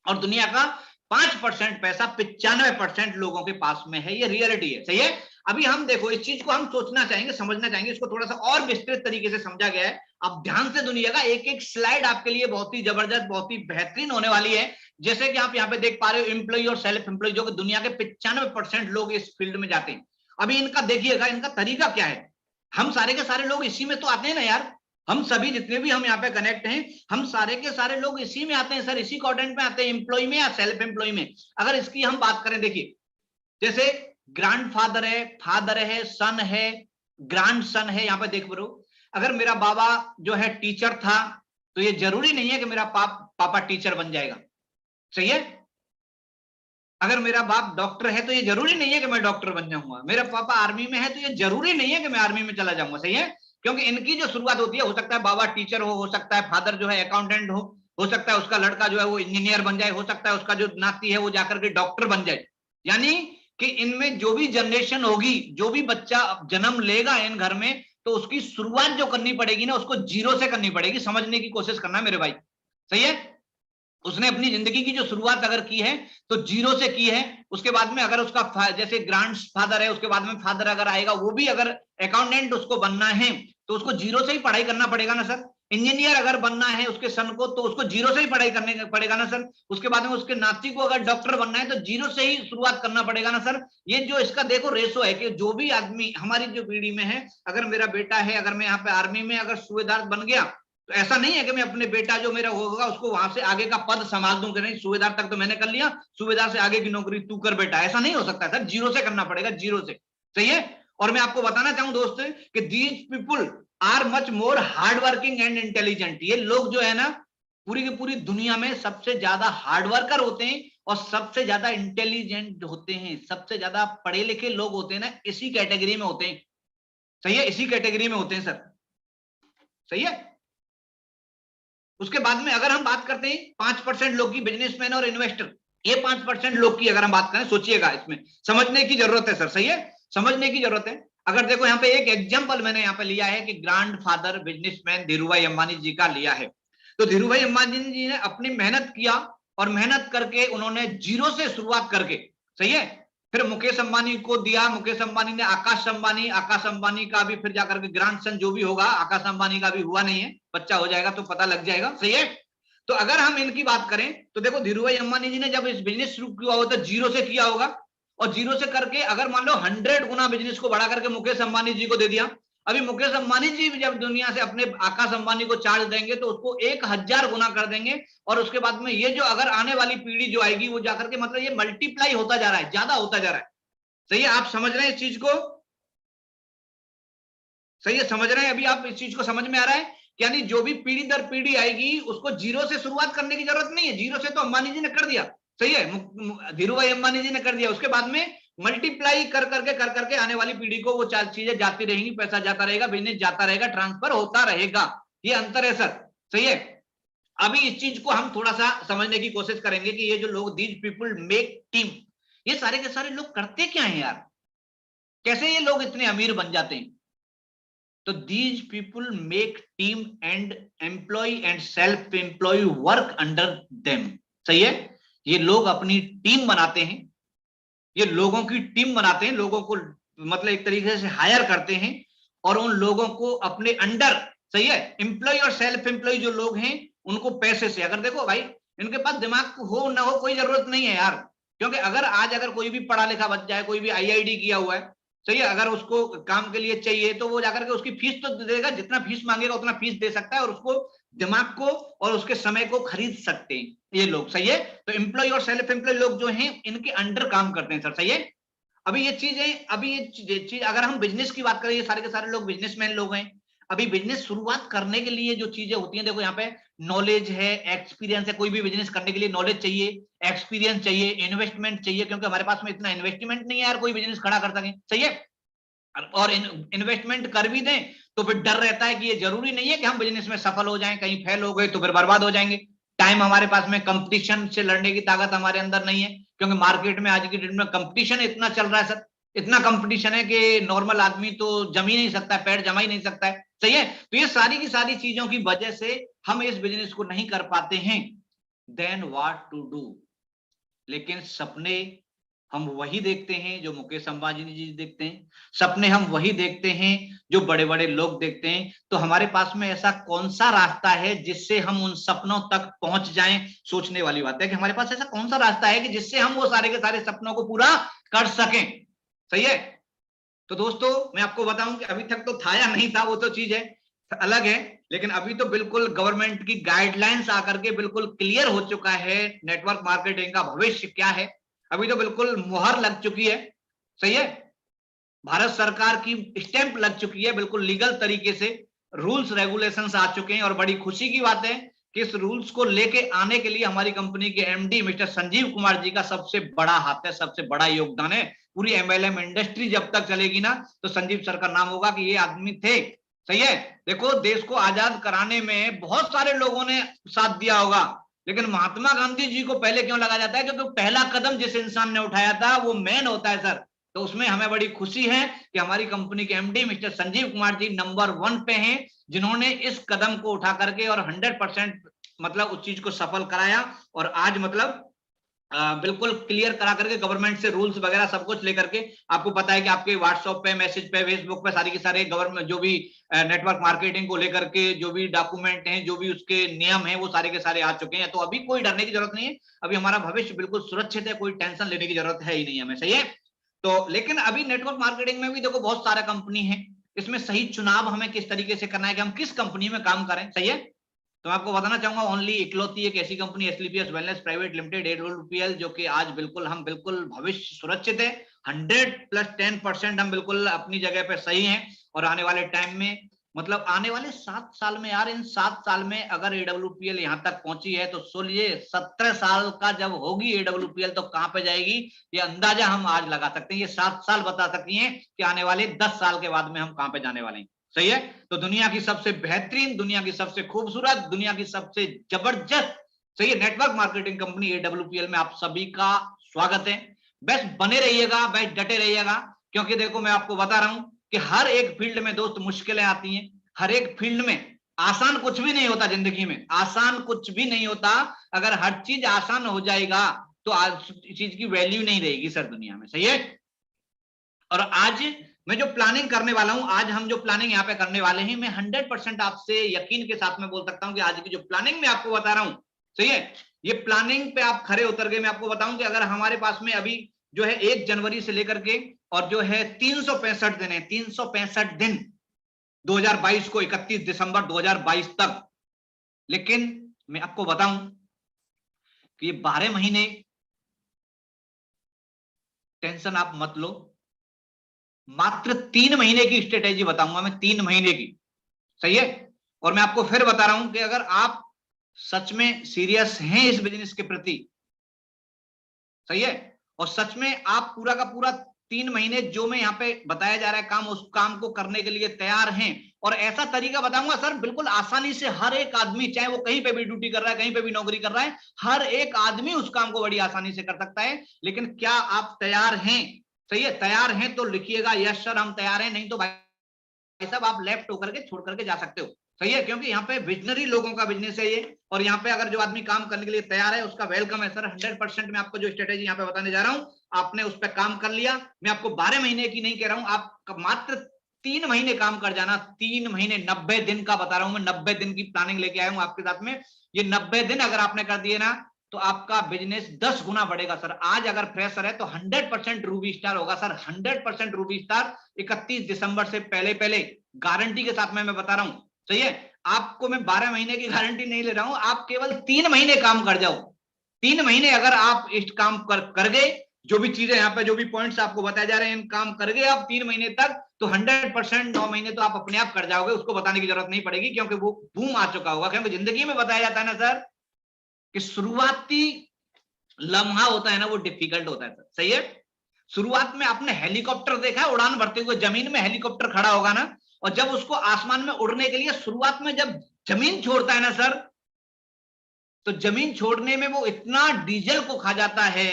और दुनिया का 5% पैसा 95% लोगों के पास में है। ये रियलिटी है, सही है। अभी हम देखो इस चीज को हम सोचना चाहेंगे, समझना चाहेंगे, इसको थोड़ा सा और विस्तृत तरीके से समझा गया है। आप ध्यान से सुनिएगा, एक एक स्लाइड आपके लिए बहुत ही जबरदस्त, बहुत ही बेहतरीन होने वाली है। जैसे कि आप यहाँ पे देख पा रहे हो एम्प्लॉय और सेल्फ एम्प्लॉय, जो कि दुनिया के 95% लोग इस फील्ड में जाते हैं। अभी इनका देखिएगा, इनका तरीका क्या है। हम सारे के सारे लोग इसी में तो आते हैं ना यार, हम सभी जितने भी हम यहाँ पे कनेक्ट हैं, हम सारे के सारे लोग इसी में आते हैं सर, इसी क्वाड्रेंट में आते हैं, एम्प्लॉय में या सेल्फ एम्प्लॉय में। अगर इसकी हम बात करें, देखिए जैसे ग्रैंडफादर है, फादर है, सन है, ग्रैंड सन है। यहाँ पे देख लो, अगर मेरा बाबा जो है टीचर था, तो ये जरूरी नहीं है कि मेरा पापा टीचर बन जाएगा, सही है। अगर मेरा बाप डॉक्टर है तो ये जरूरी नहीं है कि मैं डॉक्टर बन जाऊंगा। मेरा पापा आर्मी में है तो ये जरूरी नहीं है कि मैं आर्मी में चला जाऊंगा, सही है। क्योंकि इनकी जो शुरुआत होती है, हो सकता है बाबा टीचर हो सकता है फादर जो है अकाउंटेंट हो सकता है उसका लड़का जो है वो इंजीनियर बन जाए, हो सकता है उसका जो नाती है वो जाकर के डॉक्टर बन जाए। यानी कि इनमें जो भी जनरेशन होगी, जो भी बच्चा जन्म लेगा इन घर में, तो उसकी शुरुआत जो करनी पड़ेगी ना, उसको जीरो से करनी पड़ेगी। समझने की कोशिश करना मेरे भाई, सही है। उसने अपनी जिंदगी की जो शुरुआत अगर की है तो जीरो से की है। उसके बाद में अगर उसका जैसे ग्रैंड फादर है, उसके बाद में फादर अगर आएगा, वो भी अगर अकाउंटेंट उसको बनना है तो उसको जीरो से ही पढ़ाई करना पड़ेगा ना सर। इंजीनियर अगर बनना है उसके सन को, तो उसको जीरो से ही पढ़ाई करने पड़ेगा ना सर। उसके बाद में उसके नाती को अगर डॉक्टर बनना है तो जीरो से ही शुरुआत करना पड़ेगा ना सर। ये जो इसका देखो रेशो है कि जो भी आदमी हमारी जो पीढ़ी में है, अगर मेरा बेटा है, अगर मैं यहाँ पे आर्मी में अगर सूबेदार बन गया, तो ऐसा नहीं है कि मैं अपने बेटा जो मेरा होगा उसको वहां से आगे का पद संभाल दूं कि नहीं, सूबेदार तक तो मैंने कर लिया, सूबेदार से आगे की नौकरी तू कर बेटा। ऐसा नहीं हो सकता सर, जीरो से करना पड़ेगा, जीरो से, सही है। और मैं आपको बताना चाहूं दोस्त कि these people are much more hard working and intelligent. ये लोग जो है ना, पूरी की पूरी दुनिया में सबसे ज्यादा हार्ड वर्कर होते हैं और सबसे ज्यादा इंटेलिजेंट होते हैं, सबसे ज्यादा पढ़े लिखे लोग होते हैं ना, इसी कैटेगरी में होते हैं, सही है, इसी कैटेगरी में होते हैं सर, सही है। उसके बाद में अगर हम बात करते हैं 5% लोग की, बिजनेसमैन और इन्वेस्टर, ये 5% लोग की अगर हम बात करें, सोचिएगा, इसमें समझने की जरूरत है सर, सही है, समझने की जरूरत है। अगर देखो यहाँ पे एक एग्जांपल मैंने यहाँ पे लिया है कि grandfather businessman Dhirubhai Ambani ji का लिया है। तो धीरूभाई अंबानी जी ने अपनी मेहनत किया, और मेहनत करके उन्होंने जीरो से शुरुआत करके, सही है, फिर मुकेश अंबानी को दिया। मुकेश अंबानी ने आकाश अंबानी का भी फिर जाकर के ग्रैंड सन जो भी होगा, आकाश अंबानी का भी हुआ नहीं है, बच्चा हो जाएगा तो पता लग जाएगा, सही है। तो अगर हम इनकी बात करें तो देखो धीरूभाई अंबानी जी ने जब इस बिजनेस शुरू किया होगा तो जीरो से किया होगा, और जीरो से करके अगर मान लो 100 गुना बिजनेस को बढ़ा करके मुकेश अंबानी जी को दे दिया। अभी मुकेश अंबानी जी जब दुनिया से अपने आकाश अंबानी को चार्ज देंगे तो उसको 1000 गुना कर देंगे, और उसके बाद में ये जो अगर आने वाली पीढ़ी जो आएगी वो जाकर के मतलब ये मल्टीप्लाई होता जा रहा है, ज्यादा होता जा रहा है, सही है। आप समझ रहे हैं इस चीज को, सही है, समझ रहे हैं अभी आप इस चीज को, समझ में आ रहा है। यानी जो भी पीढ़ी दर पीढ़ी आएगी उसको जीरो से शुरुआत करने की जरूरत नहीं है, जीरो से तो अंबानी जी ने कर दिया, सही है, धीरूभाई अंबानी जी ने कर दिया। उसके बाद में मल्टीप्लाई कर करके आने वाली पीढ़ी को वो चीजें जाती रहेंगी, पैसा जाता रहेगा, बिजनेस जाता रहेगा, ट्रांसफर होता रहेगा। ये अंतर है सर, सही है। अभी इस चीज को हम थोड़ा सा समझने की कोशिश करेंगे कि ये जो लोग दीज पीपुल मेक टीम, ये सारे के सारे लोग करते क्या है यार, कैसे ये लोग इतने अमीर बन जाते हैं। तो these people make team and employ and self employ work under them, सही है। ये लोग अपनी टीम बनाते हैं, ये लोगों की टीम बनाते हैं, लोगों को मतलब एक तरीके से हायर करते हैं, और उन लोगों को अपने अंडर, सही है, एम्प्लॉय और सेल्फ एम्प्लॉय जो लोग हैं उनको पैसे से, अगर देखो भाई इनके पास दिमाग हो ना हो कोई जरूरत नहीं है यार। क्योंकि अगर आज अगर कोई भी पढ़ा लिखा बच्चा है, कोई भी आईआईडी किया हुआ है, सही है, अगर उसको काम के लिए चाहिए तो वो जाकर के उसकी फीस तो दे देगा, जितना फीस मांगेगा उतना फीस दे सकता है, और उसको दिमाग को और उसके समय को खरीद सकते हैं ये लोग, सही है। तो एम्प्लॉय और सेल्फ एम्प्लॉय लोग जो हैं इनके अंडर काम करते हैं सर, सही है। अभी ये चीजें, अभी ये चीज अगर हम बिजनेस की बात करें, ये सारे के सारे लोग बिजनेसमैन लोग हैं। अभी बिजनेस शुरुआत करने के लिए जो चीजें होती हैं, देखो यहाँ पे नॉलेज है, एक्सपीरियंस है, कोई भी बिजनेस करने के लिए नॉलेज चाहिए, एक्सपीरियंस चाहिए, इन्वेस्टमेंट चाहिए, क्योंकि हमारे पास में इतना इन्वेस्टमेंट नहीं है यार कोई बिजनेस खड़ा कर सके, सही है। और इन्वेस्टमेंट कर भी दें तो फिर डर रहता है कि ये जरूरी नहीं है कि हम बिजनेस में सफल हो जाएं, कहीं फेल हो गए तो फिर बर्बाद हो जाएंगे। टाइम हमारे पास में, कंपटीशन से लड़ने की ताकत हमारे अंदर नहीं है, क्योंकि मार्केट में आज की डेट में कंपटीशन इतना चल रहा है सर, इतना कंपटीशन है कि नॉर्मल आदमी तो जम ही नहीं सकता है, पैर जमा ही नहीं सकता है। सही है, तो ये सारी की सारी चीजों की वजह से हम इस बिजनेस को नहीं कर पाते हैं। Then what to do? लेकिन सपने हम वही देखते हैं जो मुकेश अंबानी जी देखते हैं, सपने हम वही देखते हैं जो बड़े बड़े लोग देखते हैं। तो हमारे पास में ऐसा कौन सा रास्ता है जिससे हम उन सपनों तक पहुंच जाएं? सोचने वाली बात है कि हमारे पास ऐसा कौन सा रास्ता है कि जिससे हम वो सारे के सारे सपनों को पूरा कर सकें। सही है, तो दोस्तों मैं आपको बताऊं कि अभी तक तो था या नहीं था वो तो चीज है, अलग है, लेकिन अभी तो बिल्कुल गवर्नमेंट की गाइडलाइंस आकर के बिल्कुल क्लियर हो चुका है नेटवर्क मार्केटिंग का भविष्य क्या है। अभी तो बिल्कुल मुहर लग चुकी है। सही है, भारत सरकार की स्टैंप लग चुकी है, बिल्कुल लीगल तरीके से रूल्स रेगुलेशंस आ चुके हैं। और बड़ी खुशी की बात है कि इस रूल्स को लेके आने के लिए हमारी कंपनी के एमडी मिस्टर संजीव कुमार जी का सबसे बड़ा हाथ है, सबसे बड़ा योगदान है। पूरी एमएलएम इंडस्ट्री जब तक चलेगी ना तो संजीव सर का नाम होगा कि ये आदमी थे। सही है, देखो देश को आजाद कराने में बहुत सारे लोगों ने साथ दिया होगा, लेकिन महात्मा गांधी जी को पहले क्यों लगा जाता है? क्योंकि पहला कदम जिस इंसान ने उठाया था वो मैन होता है सर। तो उसमें हमें बड़ी खुशी है कि हमारी कंपनी के MD mister Sanjeev Kumar ji number 1 पे हैं, जिन्होंने इस कदम को उठा करके और 100% मतलब उस चीज को सफल कराया। और आज मतलब बिल्कुल क्लियर करा करके गवर्नमेंट से रूल्स वगैरह सब कुछ लेकर के, आपको पता है कि आपके व्हाट्सएप पे, मैसेज पे, फेसबुक पे सारी के सारे गवर्नमेंट जो भी नेटवर्क मार्केटिंग को लेकर के जो भी डॉक्यूमेंट हैं, जो भी उसके नियम हैं, वो सारे के सारे आ चुके हैं। तो अभी कोई डरने की जरूरत नहीं है, अभी हमारा भविष्य बिल्कुल सुरक्षित है, कोई टेंशन लेने की जरूरत है ही नहीं हमें। सही है, तो लेकिन अभी नेटवर्क मार्केटिंग में भी देखो बहुत सारा कंपनी है, इसमें सही चुनाव हमें किस तरीके से करना है कि हम किस कंपनी में काम करें। सही है, तो मैं आपको बताना चाहूंगा ओनली इकलौती एक ऐसी company एसलीपीएस wellness private limited AWPL, जो कि आज बिल्कुल हम बिल्कुल भविष्य सुरक्षित है, 100+10% हम बिल्कुल अपनी जगह पे सही हैं। और आने वाले टाइम में मतलब आने वाले 7 साल में यार, इन 7 साल में अगर एडब्ल्यूपीएल यहां तक पहुंची है तो सोचिए 17 साल का जब होगी एडब्ल्यूपीएल तो कहां पे जाएगी, ये अंदाजा हम आज लगा सकते हैं। ये 7 साल बता सकती हैं कि आने वाले 10 साल के बाद में हम कहां पे जाने वाले हैं। सही है, तो दुनिया की सबसे बेहतरीन, दुनिया की सबसे खूबसूरत, दुनिया की सबसे जबरदस्त, सही है, नेटवर्क मार्केटिंग कंपनी एडब्ल्यूपीएल में आप सभी का स्वागत है। बस बने रहिएगा, बस डटे रहिएगा, क्योंकि देखो मैं आपको बता रहा हूं कि हर एक फील्ड में दोस्त मुश्किलें आती हैं, हर एक फील्ड में आसान कुछ भी नहीं होता, जिंदगी में आसान कुछ भी नहीं होता। अगर हर चीज आसान हो जाएगा तो आज चीज की वैल्यू नहीं रहेगी सर दुनिया में। सही है, और आज मैं जो प्लानिंग करने वाला हूं, आज हम जो प्लानिंग यहाँ पे करने वाले हैं, मैं 100% आपसे यकीन के साथ में बोल सकता हूं कि आज की जो प्लानिंग मैं आपको बता रहा हूं, सही है, ये प्लानिंग पे आप खरे उतर गए। मैं आपको बताऊं कि अगर हमारे पास में अभी जो है 1 जनवरी से लेकर के और जो है 365 दिन है, 365 दिन 2022 को 31 दिसंबर 2022 तक, लेकिन मैं आपको बताऊं कि ये 12 महीने टेंशन आप मत लो, मात्र 3 महीने की स्ट्रेटेजी बताऊंगा मैं, 3 महीने की। सही है, और मैं आपको फिर बता रहा हूं कि अगर आप सच में सीरियस हैं इस बिजनेस के प्रति, सही है, और सच में आप पूरा का पूरा 3 महीने जो मैं यहाँ पे बताया जा रहा है काम, उस काम को करने के लिए तैयार हैं, और ऐसा तरीका बताऊंगा सर बिल्कुल आसानी से हर एक आदमी, चाहे वो कहीं पे भी ड्यूटी कर रहा है, कहीं पे भी नौकरी कर रहा है, हर एक आदमी उस काम को बड़ी आसानी से कर सकता है। लेकिन क्या आप तैयार हैं? सही है, तैयार हैं तो लिखिएगा यस सर हम तैयार हैं, नहीं तो भाई साहब आप लेफ्ट होकर के छोड़ करके जा सकते हो। सही है, क्योंकि यहाँ पे विजनरी लोगों का बिजनेस है ये, और यहाँ पे अगर जो आदमी काम करने के लिए तैयार है उसका वेलकम है सर। 100% मैं आपको जो स्ट्रेटेजी यहाँ पे बताने जा रहा हूँ, आपने उस पर काम कर लिया, मैं आपको 12 महीने की नहीं कह रहा हूँ, आप मात्र 3 महीने काम कर जाना, 3 महीने 90 दिन का बता रहा हूं मैं, 90 दिन की प्लानिंग लेके आया हूं आपके साथ में। ये 90 दिन अगर आपने कर दिए ना तो आपका बिजनेस 10 गुना बढ़ेगा सर। आज अगर फ्रेशर है तो 100% रूबी स्टार होगा सर, 100% रूबी स्टार 31 दिसंबर से पहले पहले, गारंटी के साथ में मैं बता रहा हूं। सही है, आपको मैं 12 महीने की गारंटी नहीं ले रहा हूं, आप केवल 3 महीने काम कर जाओ। 3 महीने अगर आप इस काम कर गए, जो भी चीजें यहाँ पे जो भी पॉइंट्स आपको बताए जा रहे हैं, काम कर गए आप 3 महीने तक, तो 100% 9 महीने तो आप अपने आप कर जाओगे, उसको बताने की जरूरत नहीं पड़ेगी, क्योंकि वो बूम आ चुका होगा। क्योंकि जिंदगी में बताया जाता है ना सर कि शुरुआती लम्हा होता है ना वो डिफिकल्ट होता है सर। सही है, शुरुआत में आपने हेलीकॉप्टर देखा है उड़ान भरते हुए, जमीन में हेलीकॉप्टर खड़ा होगा ना, और जब उसको आसमान में उड़ने के लिए शुरुआत में जब जमीन छोड़ता है ना सर, तो जमीन छोड़ने में वो इतना डीजल को खा जाता है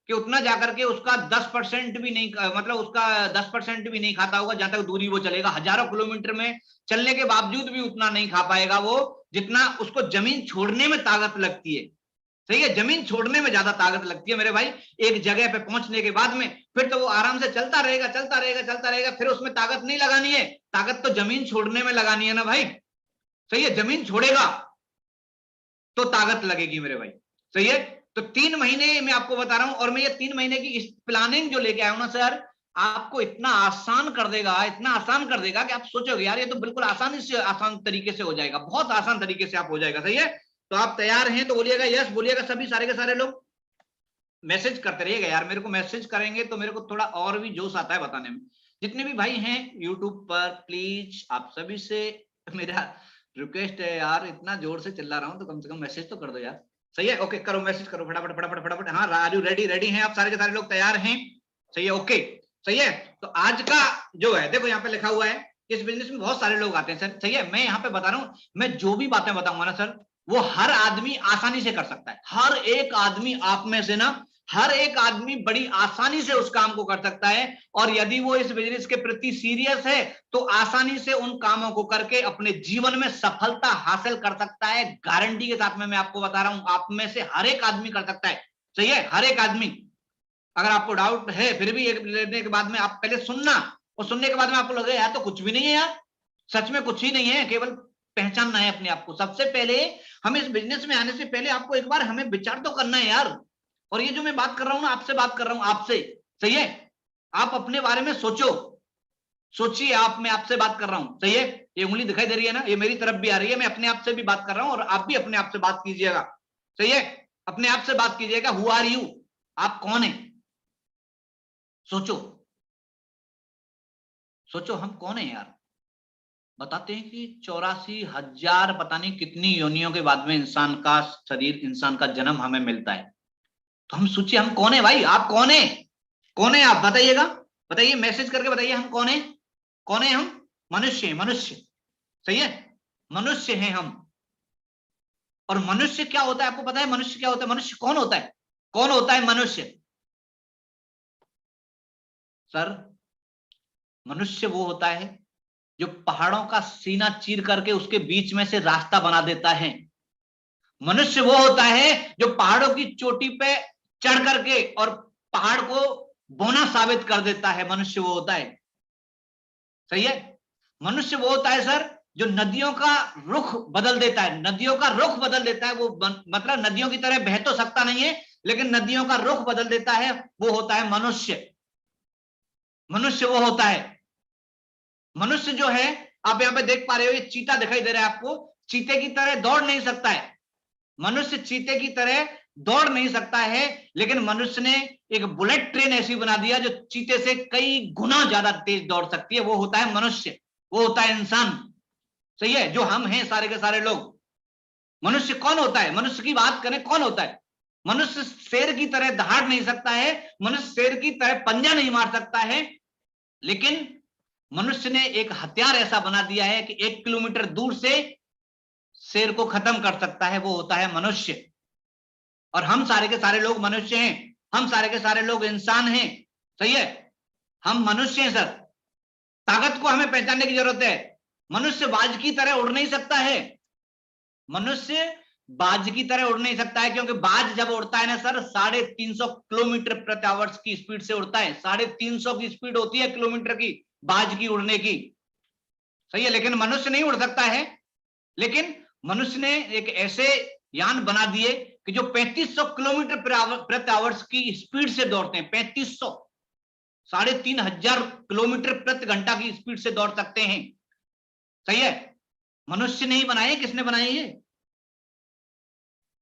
कि उतना जाकर के उसका 10% भी नहीं, मतलब उसका 10% भी नहीं खाता होगा जहां तक दूरी वो चलेगा। हजारों किलोमीटर में चलने के बावजूद भी उतना नहीं खा पाएगा वो, जितना उसको जमीन छोड़ने में ताकत लगती है। सही है, जमीन छोड़ने में ज्यादा ताकत लगती है मेरे भाई। एक जगह पे पहुंचने के बाद में फिर तो वो आराम से चलता रहेगा, चलता रहेगा, चलता रहेगा, फिर उसमें ताकत नहीं लगानी है, ताकत तो जमीन छोड़ने में लगानी है ना भाई। सही है, जमीन छोड़ेगा तो ताकत लगेगी मेरे भाई। सही है, तो 3 महीने मैं आपको बता रहा हूं, और मैं ये 3 महीने की इस प्लानिंग जो लेके आया हूं ना सर, आपको इतना आसान कर देगा, इतना आसान कर देगा कि आप सोचोगे यार ये तो बिल्कुल आसानी से, आसान तरीके से हो जाएगा, बहुत आसान तरीके से आप हो जाएगा। सही है, तो आप तैयार हैं तो बोलिएगा यस, बोलिएगा सभी सारे के सारे लोग। मैसेज करते रहिएगा यार, मेरे को मैसेज करेंगे तो मेरे को थोड़ा और भी जोश आता है बताने में। जितने भी भाई हैं यूट्यूब पर, प्लीज आप सभी से मेरा रिक्वेस्ट है यार, इतना जोर से चिल्ला रहा हूं तो कम से कम मैसेज तो कर दो यार। सही है, ओके करो, मैसेज करो फटाफट फटाफट फटाफट। हाँ राजू रेडी, रेडी हैं आप सारे के सारे लोग, तैयार हैं? सही है, ओके सही है। तो आज का जो है देखो यहाँ पे लिखा हुआ है, इस बिजनेस में बहुत सारे लोग आते हैं सर। सही है, मैं यहाँ पे बता रहा हूँ, मैं जो भी बातें बताऊंगा ना सर, वो हर आदमी आसानी से कर सकता है। हर एक आदमी आप में से ना, हर एक आदमी बड़ी आसानी से उस काम को कर सकता है, और यदि वो इस बिजनेस के प्रति सीरियस है तो आसानी से उन कामों को करके अपने जीवन में सफलता हासिल कर सकता है। गारंटी के साथ में मैं आपको बता रहा हूं, आप में से हर एक आदमी कर सकता है। सही है, हर एक आदमी। अगर आपको डाउट है फिर भी एक लेने के बाद में आप पहले सुनना, और सुनने के बाद में आपको लगे यार तो कुछ भी नहीं है यार, सच में कुछ ही नहीं है, केवल पहचानना है अपने आप को। सबसे पहले हम इस बिजनेस में आने से पहले आपको एक बार हमें विचार तो करना है यार। और ये जो मैं बात कर रहा हूं ना, आपसे बात कर रहा हूं, आपसे। सही है, आप अपने बारे में सोचो, सोचिए, आप, मैं आपसे बात कर रहा हूं। सही है, ये उंगली दिखाई दे रही है ना, ये मेरी तरफ भी आ रही है, मैं अपने आप से भी बात कर रहा हूं, और आप भी अपने आप से बात कीजिएगा। सही है, अपने आप से बात कीजिएगा। हु आर यू, आप कौन है? सोचो, सोचो हम कौन है यार। बताते हैं कि 84,000 पता नहीं कितनी योनियों के बाद में इंसान का शरीर, इंसान का जन्म हमें मिलता है। तो हम सोचिए हम कौन है भाई, आप कौन है? कौन है आप बताइएगा, बताइए, मैसेज करके बताइए हम कौन है। कौन है हम? मनुष्य, मनुष्य। सही है, मनुष्य हैं हम। और मनुष्य क्या होता है आपको पता है? मनुष्य क्या होता है? मनुष्य कौन होता है? कौन होता है मनुष्य? सर, मनुष्य वो होता है जो पहाड़ों का सीना चीर करके उसके बीच में से रास्ता बना देता है। मनुष्य वो होता है जो पहाड़ों की चोटी पे चढ़ करके और पहाड़ को बोना साबित कर देता है। मनुष्य वो होता है। सही है, मनुष्य वो होता है सर जो नदियों का रुख बदल देता है। नदियों का रुख बदल देता है वो, मतलब नदियों की तरह बह तो सकता नहीं है, लेकिन नदियों का रुख बदल देता है, वो होता है मनुष्य। मनुष्य वो होता है। मनुष्य जो है, आप यहां पे देख पा रहे हो, ये चीता दिखाई दे रहा है आपको, चीते की तरह दौड़ नहीं सकता है। मनुष्य चीते की तरह दौड़ नहीं सकता है, लेकिन मनुष्य ने एक बुलेट ट्रेन ऐसी बना दिया जो चीते से कई गुना ज्यादा तेज दौड़ सकती है। वो होता है मनुष्य, वो होता है इंसान। सही है, जो हम हैं सारे के सारे लोग। मनुष्य कौन होता है? मनुष्य की बात करें, कौन होता है? मनुष्य शेर की तरह दहाड़ नहीं सकता है, मनुष्य शेर की तरह पंजा नहीं मार सकता है, लेकिन मनुष्य ने एक हथियार ऐसा बना दिया है कि 1 किलोमीटर दूर से शेर को खत्म कर सकता है, वो होता है मनुष्य। और हम सारे के सारे लोग मनुष्य हैं, हम सारे के सारे लोग इंसान हैं। सही है, हम मनुष्य हैं सर। ताकत को हमें पहचानने की जरूरत है। मनुष्य बाज की तरह उड़ नहीं सकता है। मनुष्य बाज की तरह उड़ नहीं सकता है, क्योंकि बाज जब उड़ता है ना सर, 350 किलोमीटर प्रति आवर्स की स्पीड से उड़ता है। 350 की स्पीड होती है किलोमीटर की, बाज की उड़ने की। सही है, लेकिन मनुष्य नहीं उड़ सकता है। लेकिन मनुष्य ने एक ऐसे यान बना दिए कि जो 3500 किलोमीटर प्रति आवर्स की स्पीड से दौड़ते हैं। 3500, 3,500 किलोमीटर प्रति घंटा की स्पीड से दौड़ सकते हैं। सही है, मनुष्य नहीं बनाए, किसने बनाए ये?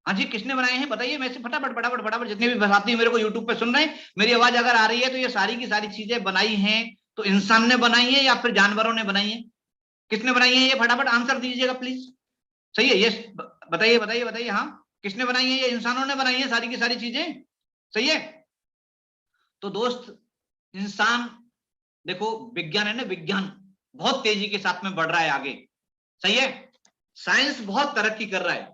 हाँ जी, किसने बनाए हैं बताइए, मैं से फटाफट फटाफट फटाफट, जितने भी साथी मेरे को यूट्यूब पे सुन रहे हैं, मेरी आवाज अगर आ रही है तो ये सारी की सारी चीजें बनाई हैं तो इंसान ने बनाई है या फिर जानवरों ने बनाई है? किसने बनाई है ये फटाफट आंसर दीजिएगा प्लीज। सही है, ये बताइए बताइए बताइए, हाँ किसने बनाई है ये? इंसानों ने बनाई है सारी की सारी चीजें। सही है, तो दोस्त इंसान, देखो विज्ञान है ना, विज्ञान बहुत तेजी के साथ में बढ़ रहा है आगे, सही है, साइंस बहुत तरक्की कर रहा है,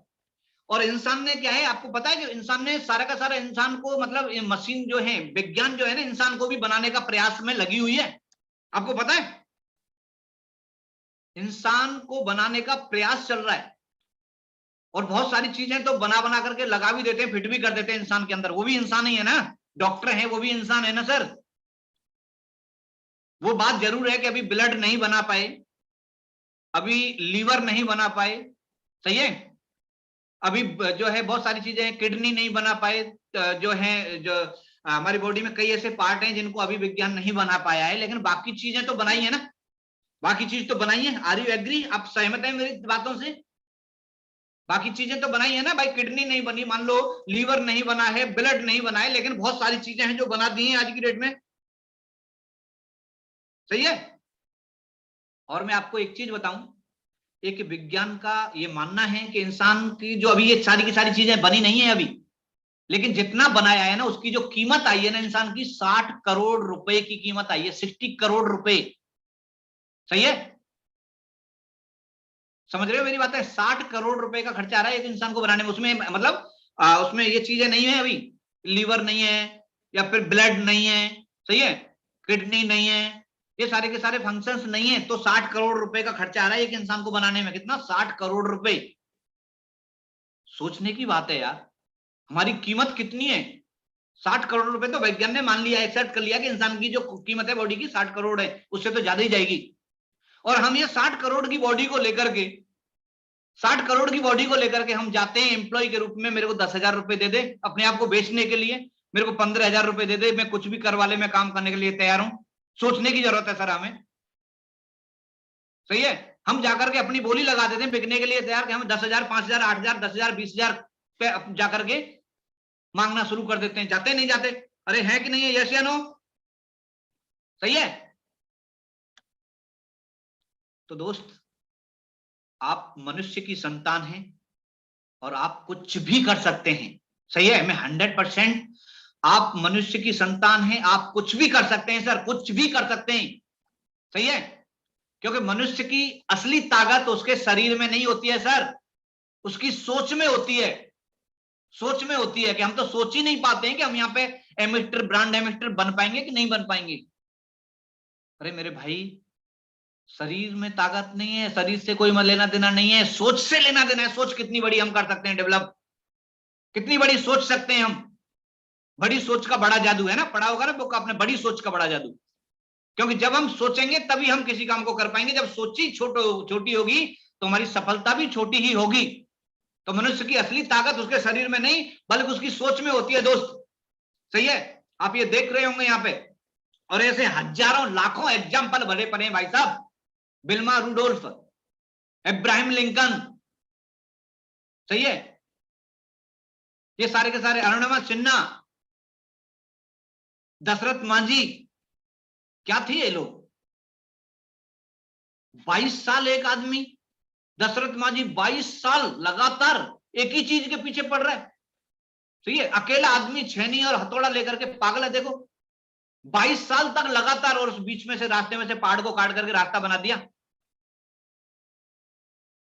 और इंसान ने क्या है, आपको पता है कि इंसान ने सारा का सारा इंसान को, मतलब मशीन जो है, विज्ञान जो है ना, इंसान को भी बनाने का प्रयास में लगी हुई है। आपको पता है, इंसान को बनाने का प्रयास चल रहा है, और बहुत सारी चीजें तो बना बना करके लगा भी देते हैं, फिट भी कर देते हैं इंसान के अंदर, वो भी इंसान ही है ना, डॉक्टर है वो भी इंसान है ना सर। वो बात जरूर है कि अभी ब्लड नहीं बना पाए, अभी लीवर नहीं बना पाए, सही है, अभी जो है बहुत सारी चीजें हैं, किडनी नहीं बना पाए, जो है जो हमारी बॉडी में कई ऐसे पार्ट हैं जिनको अभी विज्ञान नहीं बना पाया है, लेकिन बाकी चीजें तो बनाई है ना, बाकी चीज तो बनाई है। आर यू एग्री, आप सहमत हैं मेरी बातों से? बाकी चीजें तो बनाई है ना भाई, किडनी नहीं बनी, मान लो लीवर नहीं बना है, ब्लड नहीं बना है, लेकिन बहुत सारी चीजें हैं जो बना दी हैं आज की डेट में, सही है। और मैं आपको एक चीज बताऊं, एक विज्ञान का ये मानना है कि इंसान की जो अभी ये सारी की सारी चीजें बनी नहीं है अभी, लेकिन जितना बनाया है ना, उसकी जो कीमत आई है ना इंसान की, 60 करोड़ रुपए की कीमत आई है, 60 करोड़ रुपए, सही है, समझ रहे हो मेरी बात है? 60 करोड़ रुपए का खर्चा आ रहा है एक इंसान को बनाने में, उसमें मतलब उसमें ये चीजें नहीं है अभी, लीवर नहीं है, या फिर ब्लड नहीं है, सही है, किडनी नहीं है, ये सारे के सारे फंक्शंस नहीं है, तो 60 करोड़ रुपए का खर्चा आ रहा है एक इंसान को बनाने में। कितना? 60 करोड़ रुपए। सोचने की बात है यार, हमारी कीमत कितनी है? 60 करोड़ रुपए तो वैज्ञानिक ने मान लिया, एक्सेप्ट कर लिया कि इंसान की जो कीमत है बॉडी की 60 करोड़ है, उससे तो ज्यादा ही जाएगी। और हम ये 60 करोड़ की बॉडी को लेकर के, 60 करोड़ की बॉडी को लेकर के हम जाते हैं एम्प्लॉय के रूप में, मेरे को 10,000 रुपए दे दे अपने आप को बेचने के लिए, मेरे को 15,000 रुपए दे दे, मैं कुछ भी करवा ले, मैं काम करने के लिए तैयार हूं। सोचने की जरूरत है सर हमें, सही है। हम जाकर के अपनी बोली लगा देते हैं, बिकने के लिए तैयार कि हम 10,000, 5,000, 8,000, 10,000, 20,000 पे जाकर के मांगना शुरू कर देते हैं। जाते नहीं जाते? अरे है कि नहीं है? यस या नो? सही है। तो दोस्त, आप मनुष्य की संतान हैं और आप कुछ भी कर सकते हैं, सही है, मैं 100%, आप मनुष्य की संतान हैं, आप कुछ भी कर सकते हैं सर, कुछ भी कर सकते हैं, सही है, क्योंकि मनुष्य की असली ताकत उसके शरीर में नहीं होती है सर, उसकी सोच में होती है, सोच में होती है, कि हम तो सोच ही नहीं पाते हैं कि हम यहाँ पे एमिस्टर, ब्रांड एमिस्टर बन पाएंगे कि नहीं बन पाएंगे। अरे मेरे भाई, शरीर में ताकत नहीं है, शरीर से कोई लेना देना नहीं है, सोच से लेना देना है। सोच कितनी बड़ी हम कर सकते हैं डेवलप, कितनी बड़ी सोच सकते हैं हम। बड़ी सोच का बड़ा जादू है ना, पढ़ा होगा ना बुक आपने, बड़ी सोच का बड़ा जादू। क्योंकि जब हम सोचेंगे तभी हम किसी काम को कर पाएंगे, जब सोच ही छोटी होगी तो हमारी सफलता भी छोटी ही होगी। तो मनुष्य की असली ताकत उसके शरीर में नहीं, बल्कि उसकी सोच में होती है दोस्त, सही है। आप ये देख रहे होंगे यहाँ पे, और ऐसे हजारों लाखों एग्जाम्पल भरे पड़े हैं भाई साहब। बिल्मा रूडोल्फ, इब्राहिम लिंकन, सही है, ये सारे के सारे, अरुणिमा सिन्हा, दशरथ मांझी, क्या थे ये लोग? 22 साल एक आदमी, दशरथ मांझी 22 साल लगातार एक ही चीज के पीछे पड़ रहा है, सही है, अकेला आदमी छेनी और हथौड़ा लेकर के पागल है, देखो 22 साल तक लगातार, और उस बीच में से रास्ते में से पहाड़ को काट करके रास्ता बना दिया,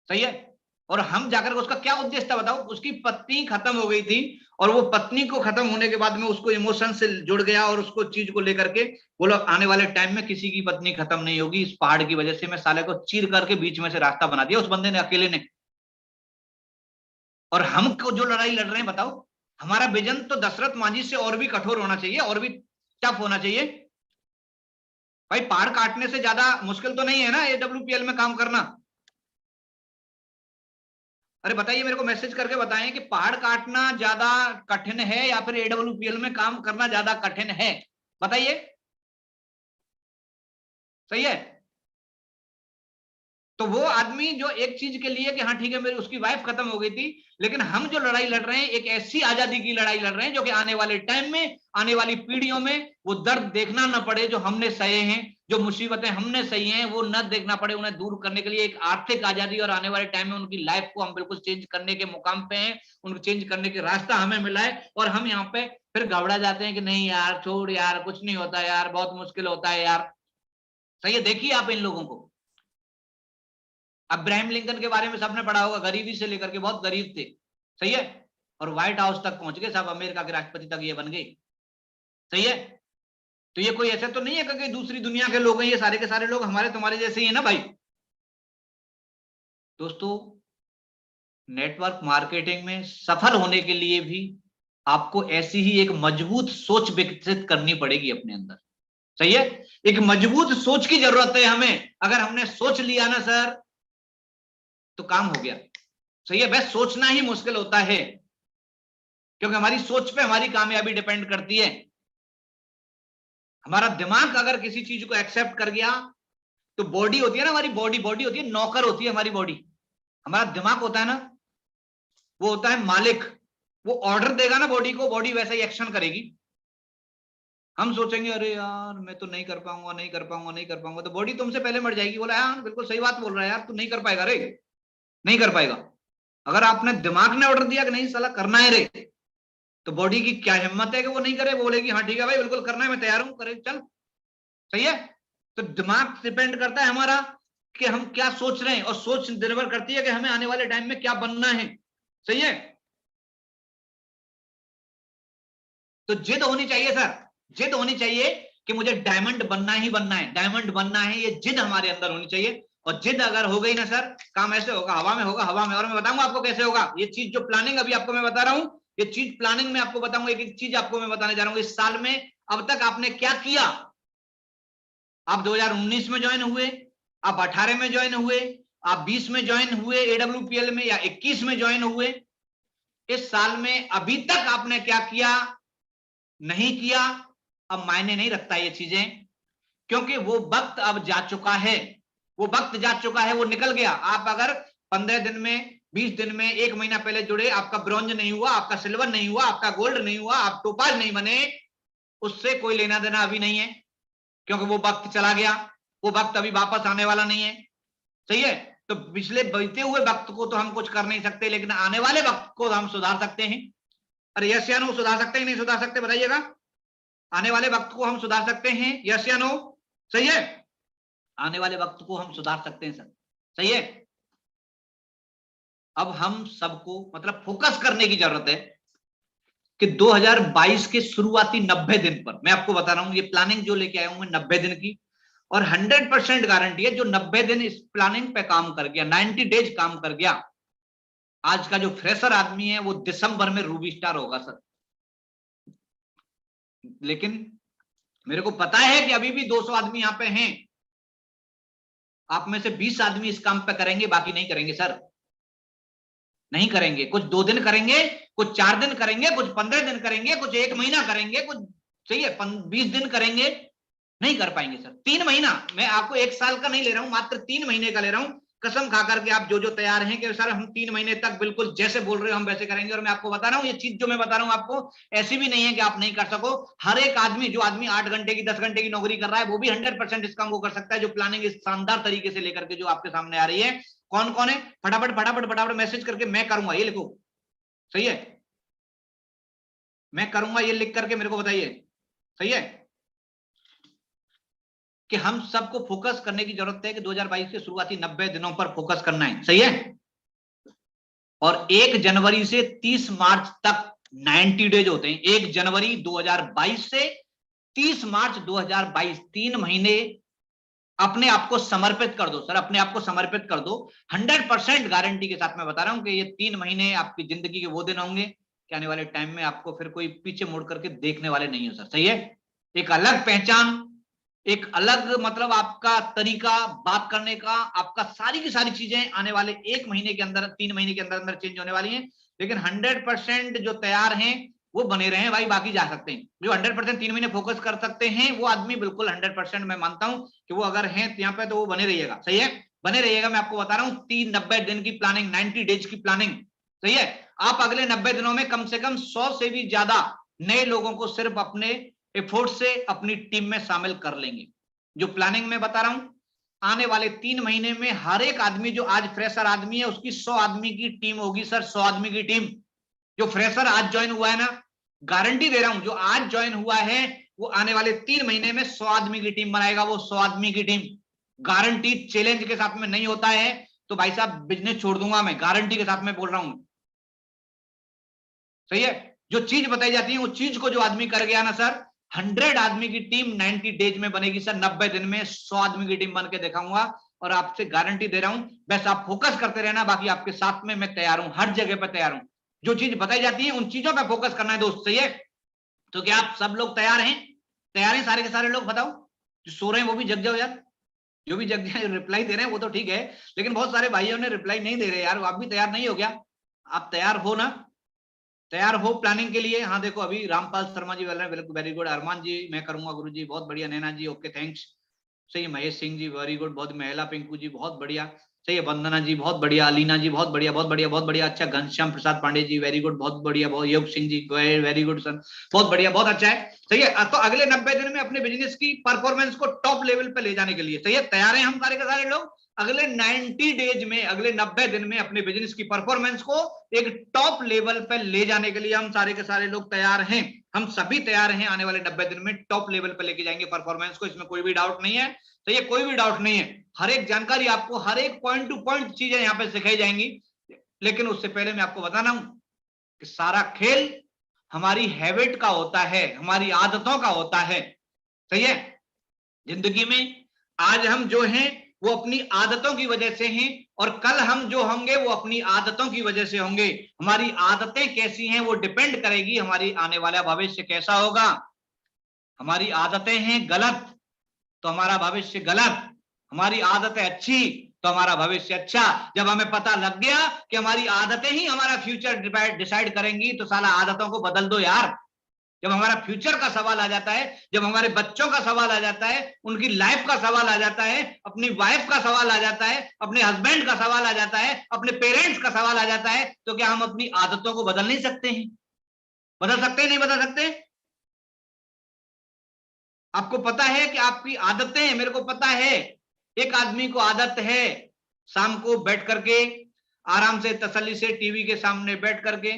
सही है। और हम जाकर के, उसका क्या उद्देश्य था बताओ? उसकी पत्नी खत्म हो गई थी, और वो पत्नी को खत्म होने के बाद में उसको इमोशन से जुड़ गया, और उसको चीज को लेकर के बोलो आने वाले टाइम में किसी की पत्नी खत्म नहीं होगी, इस पहाड़ की वजह से मैं साले को चीर करके बीच में से रास्ता बना दिया उस बंदे ने, अकेले ने। और हमको जो लड़ाई लड़ रहे हैं बताओ, हमारा विजन तो दशरथ मांझी से और भी कठोर होना चाहिए, और भी टफ होना चाहिए भाई। पहाड़ काटने से ज्यादा मुश्किल तो नहीं है ना AWPL में काम करना। अरे बताइए, मेरे को मैसेज करके बताएं कि पहाड़ काटना ज्यादा कठिन है या फिर AWPL में काम करना ज्यादा कठिन है, बताइए, सही है। तो वो आदमी जो एक चीज के लिए कि हाँ ठीक है मेरी उसकी वाइफ खत्म हो गई थी, लेकिन हम जो लड़ाई लड़ रहे हैं एक ऐसी आजादी की लड़ाई लड़ रहे हैं जो कि आने वाले टाइम में, आने वाली पीढ़ियों में वो दर्द देखना ना पड़े जो हमने सहे हैं, जो मुसीबतें हमने सही हैं वो न देखना पड़े, उन्हें दूर करने के लिए एक आर्थिक आजादी, और आने वाले टाइम में उनकी लाइफ को हम बिल्कुल चेंज करने के मुकाम पे हैं, उनको चेंज करने के रास्ता हमें मिला है। और हम यहाँ पे फिर घबरा जाते हैं कि नहीं यार छोड़ यार, कुछ नहीं होता यार, बहुत मुश्किल होता है यार। सही है, देखिए आप इन लोगों को, अब्राहम लिंकन के बारे में सबने पढ़ा होगा, गरीबी से लेकर के बहुत गरीब थे, सही है, और व्हाइट हाउस तक पहुंच गए, सब अमेरिका के राष्ट्रपति तक ये बन गए, सही है। तो ये कोई ऐसा तो नहीं है कि दूसरी दुनिया के लोग हैं, ये सारे के सारे लोग हमारे तुम्हारे जैसे ही है ना भाई। दोस्तों, नेटवर्क मार्केटिंग में सफल होने के लिए भी आपको ऐसी ही एक मजबूत सोच विकसित करनी पड़ेगी अपने अंदर, सही है। एक मजबूत सोच की जरूरत है हमें। अगर हमने सोच लिया ना सर तो काम हो गया, सही है। बस सोचना ही मुश्किल होता है, क्योंकि हमारी सोच पे हमारी कामयाबी डिपेंड करती है। हमारा दिमाग अगर किसी चीज को एक्सेप्ट कर गया तो बॉडी होती है ना हमारी, बॉडी होती है, नौकर होती है हमारी बॉडी। हमारा दिमाग होता है ना, वो होता है मालिक। वो ऑर्डर देगा ना बॉडी को, बॉडी वैसा ही एक्शन करेगी। हम सोचेंगे अरे यार मैं तो नहीं कर पाऊंगा, नहीं कर पाऊंगा, नहीं कर पाऊंगा, तो बॉडी तुमसे पहले मर जाएगी। बोला यार बिल्कुल सही बात बोल रहा है यार, तू नहीं कर पाएगा रे, नहीं कर पाएगा। अगर आपने दिमाग ने ऑर्डर दिया कि नहीं साला करना है रे, तो बॉडी की क्या हिम्मत है कि वो नहीं करे, वो बोलेगी हाँ ठीक है भाई बिल्कुल करना है, मैं तैयार हूं, करे चल, सही है। तो दिमाग डिपेंड करता है हमारा कि हम क्या सोच रहे हैं, और सोच निर्भर करती है कि हमें आने वाले टाइम में क्या बनना है, सही है। तो जिद होनी चाहिए सर, जिद होनी चाहिए कि मुझे डायमंड बनना ही बनना है, डायमंड बनना है, ये जिद हमारे अंदर होनी चाहिए। और जिद अगर हो गई ना सर, काम ऐसे होगा, हवा में होगा, हवा में। और मैं बताऊंगा आपको कैसे होगा ये चीज, जो प्लानिंग अभी आपको मैं बता रहा हूं, ये चीज प्लानिंग में आपको बताऊंगा। एक एक चीज आपको मैं बताने जा रहा हूं, इस साल में अब तक आपने क्या किया। आप 2019 में ज्वाइन हुए, आप 18 में ज्वाइन हुए, आप 20 में ज्वाइन हुए AWPL में, या 21 में ज्वाइन हुए, इस साल में अभी तक आपने क्या किया, नहीं किया, अब मायने नहीं रखता ये चीजें, क्योंकि वो वक्त अब जा चुका है, वो वक्त जा चुका है, वो निकल गया। आप अगर 15 दिन में, 20 दिन में, 1 महीना पहले जुड़े, आपका ब्रॉन्ज नहीं हुआ, आपका सिल्वर नहीं हुआ, आपका गोल्ड नहीं हुआ, आप टोपाज नहीं बने, उससे कोई लेना देना अभी नहीं है, क्योंकि वो वक्त चला गया, वो वक्त अभी वापस आने वाला नहीं है, सही है। तो पिछले बीते हुए वक्त को तो हम कुछ कर नहीं सकते, लेकिन आने वाले वक्त को हम सुधार सकते हैं। अरे यस या नो, सुधार सकते हैं नहीं सुधार सकते, बताइएगा। आने वाले वक्त को हम सुधार सकते हैं, यस या नो, सही है। आने वाले वक्त को हम सुधार सकते हैं सर, सही है। अब हम सबको मतलब फोकस करने की जरूरत है कि 2022 के शुरुआती 90 दिन पर, मैं आपको बता रहा हूं ये प्लानिंग जो लेके आया हूं मैं 90 दिन की, और 100% गारंटी है जो 90 दिन इस प्लानिंग पे काम कर गया, 90 डेज काम कर गया, आज का जो फ्रेशर आदमी है वो दिसंबर में रूबी स्टार होगा सर। लेकिन मेरे को पता है कि अभी भी 200 आदमी यहां पे हैं, आप में से 20 आदमी इस काम पे करेंगे, बाकी नहीं करेंगे सर, नहीं करेंगे। कुछ 2 दिन करेंगे, कुछ 4 दिन करेंगे, कुछ 15 दिन करेंगे, कुछ 1 महीना करेंगे, कुछ सही है 20 दिन करेंगे, नहीं कर पाएंगे सर। 3 महीना, मैं आपको 1 साल का नहीं ले रहा हूं, मात्र 3 महीने का ले रहा हूं, कसम खा करके आप जो जो तैयार हैं कि सर हम 3 महीने तक बिल्कुल जैसे बोल रहे हो हम वैसे करेंगे। और मैं आपको बता रहा हूं ये चीज जो मैं बता रहा हूं आपको, ऐसी भी नहीं है कि आप नहीं कर सको। हर एक आदमी, जो आदमी 8 घंटे की 10 घंटे की नौकरी कर रहा है, वो भी 100% इस काम को कर सकता है, जो प्लानिंग इस शानदार तरीके से लेकर के जो आपके सामने आ रही है। कौन कौन है, फटाफट फटाफट फटाफट मैसेज करके मैं करूंगा ये लिखो, सही है, मैं करूंगा ये लिख करके मेरे को बताइए, सही है। कि हम सबको फोकस करने की जरूरत है कि 2022 के शुरुआती 90 दिनों पर फोकस करना है, सही है। और 1 जनवरी से 30 मार्च तक 90 डेज होते हैं। 1 जनवरी 2022 से 30 मार्च 2022, 3 महीने अपने आप को समर्पित कर दो सर, अपने आप को समर्पित कर दो। 100% गारंटी के साथ मैं बता रहा हूं कि ये 3 महीने आपकी जिंदगी के वो दिन होंगे कि आने वाले टाइम में आपको फिर कोई पीछे मुड़ करके देखने वाले नहीं हो सर, सही है। एक अलग पहचान, एक अलग मतलब आपका तरीका बात करने का, आपका सारी की सारी चीजें आने वाले 1 महीने के अंदर, 3 महीने के अंदर अंदर चेंज होने वाली हैं। लेकिन 100% जो तैयार हैं वो बने रहे, बाकी बाकी जा सकते हैं। जो 100% 3 महीने फोकस कर सकते हैं वो आदमी बिल्कुल 100% मैं मानता हूं कि वो अगर हैं यहाँ पे तो वो बने रहिएगा, सही है, बने रहिएगा। मैं आपको बता रहा हूं 90 दिन की प्लानिंग, 90 डेज की प्लानिंग, सही है। आप अगले 90 दिनों में कम से कम 100 से भी ज्यादा नए लोगों को सिर्फ अपने एफर्ट से अपनी टीम में शामिल कर लेंगे। जो प्लानिंग में बता रहा हूं, आने वाले 3 महीने में हर एक आदमी जो आज फ्रेशर आदमी है उसकी 100 आदमी की टीम होगी सर, 100 आदमी की टीम। जो फ्रेशर आज ज्वाइन हुआ है ना, गारंटी दे रहा हूं, जो आज ज्वाइन हुआ है वो आने वाले 3 महीने में 100 आदमी की टीम बनाएगा, वो 100 आदमी की टीम। गारंटी चैलेंज के साथ में नहीं होता है तो भाई साहब बिजनेस छोड़ दूंगा मैं, गारंटी के साथ में बोल रहा हूं। सही है, जो चीज बताई जाती है वो चीज को जो आदमी कर गया ना सर, 100 आदमी की टीम 90 डेज में बनेगी सर, 90 दिन में 100 आदमी की टीम बन के दिखाऊंगा और आपसे गारंटी दे रहा हूं। बस आप फोकस करते रहना, बाकी आपके साथ में मैं तैयार हूं, हर जगह पर तैयार हूं। जो चीज बताई जाती है उन चीजों पर फोकस करना है दोस्त। सही है, तो क्या आप सब लोग तैयार हैं? तैयार हैं सारे के सारे लोग? बताओ, जो सो रहे हैं वो भी जग जाओ यार, जो भी जग जाए। रिप्लाई दे रहे हैं वो तो ठीक है, लेकिन बहुत सारे भाइयों ने रिप्लाई नहीं दे रहे यार, आप भी तैयार नहीं हो गया? आप तैयार हो ना? तैयार हो प्लानिंग के लिए? हाँ देखो, अभी रामपाल शर्मा जी बोल रहे हैं वेरी गुड, अरमान जी मैं करूंगा गुरु जी, बहुत बढ़िया, नैना जी ओके थैंक्स। सही है, महेश सिंह जी वेरी गुड, बहुत, महिला पिंकू जी बहुत बढ़िया, सही है, वंदना जी बहुत बढ़िया, अलीना जी बहुत बढ़िया बहुत बढ़िया बहुत बढ़िया, अच्छा, घनश्याम प्रसाद पांडे जी वेरी गुड, बहुत बढ़िया, बहुत, योग Singh ji very good sir, बहुत बढ़िया, बहुत अच्छा है। सही है, तो अगले 90 दिन में अपने बिजनेस की परफॉर्मेंस को टॉप लेवल पे ले जाने के लिए, सही है, तैयार हैं हम सारे के सारे लोग? अगले 90 डेज में, अगले 90 दिन में अपने बिजनेस की परफॉर्मेंस को एक टॉप लेवल पे ले जाने के लिए हम सारे के सारे लोग तैयार हैं। हम सभी तैयार हैं, आने वाले 90 दिन में टॉप लेवल पे लेके जाएंगे परफॉर्मेंस को, इसमें कोई भी डाउट नहीं है। तो ये कोई भी डाउट नहीं है, हर एक जानकारी आपको, हर एक पॉइंट टू पॉइंट चीजें यहाँ पे सिखाई जाएंगी। लेकिन उससे पहले मैं आपको बताना हूं कि सारा खेल हमारी हैबिट का होता है, हमारी आदतों का होता है। सही है, जिंदगी में आज हम जो हैं वो अपनी आदतों की वजह से हैं, और कल हम जो होंगे वो अपनी आदतों की वजह से होंगे। हमारी आदतें कैसी हैं वो डिपेंड करेगी हमारी आने वाला भविष्य कैसा होगा। हमारी आदतें हैं गलत तो हमारा भविष्य गलत, हमारी आदतें अच्छी तो हमारा भविष्य अच्छा। जब हमें पता लग गया कि हमारी आदतें ही हमारा फ्यूचर डिसाइड करेंगी तो साला आदतों को बदल दो यार। जब हमारा फ्यूचर का सवाल आ जाता है, जब हमारे बच्चों का सवाल आ जाता है, उनकी लाइफ का सवाल आ जाता है, अपनी वाइफ का सवाल आ जाता है, अपने हस्बैंड का सवाल आ जाता है, अपने पेरेंट्स का सवाल आ जाता है, तो क्या हम अपनी आदतों को बदल नहीं सकते हैं? बदल सकते हैं, नहीं बदल सकते? आपको पता है कि आपकी आदतें, मेरे को पता है, एक आदमी को आदत है शाम को बैठ करके आराम से तसल्ली से टीवी के सामने बैठ करके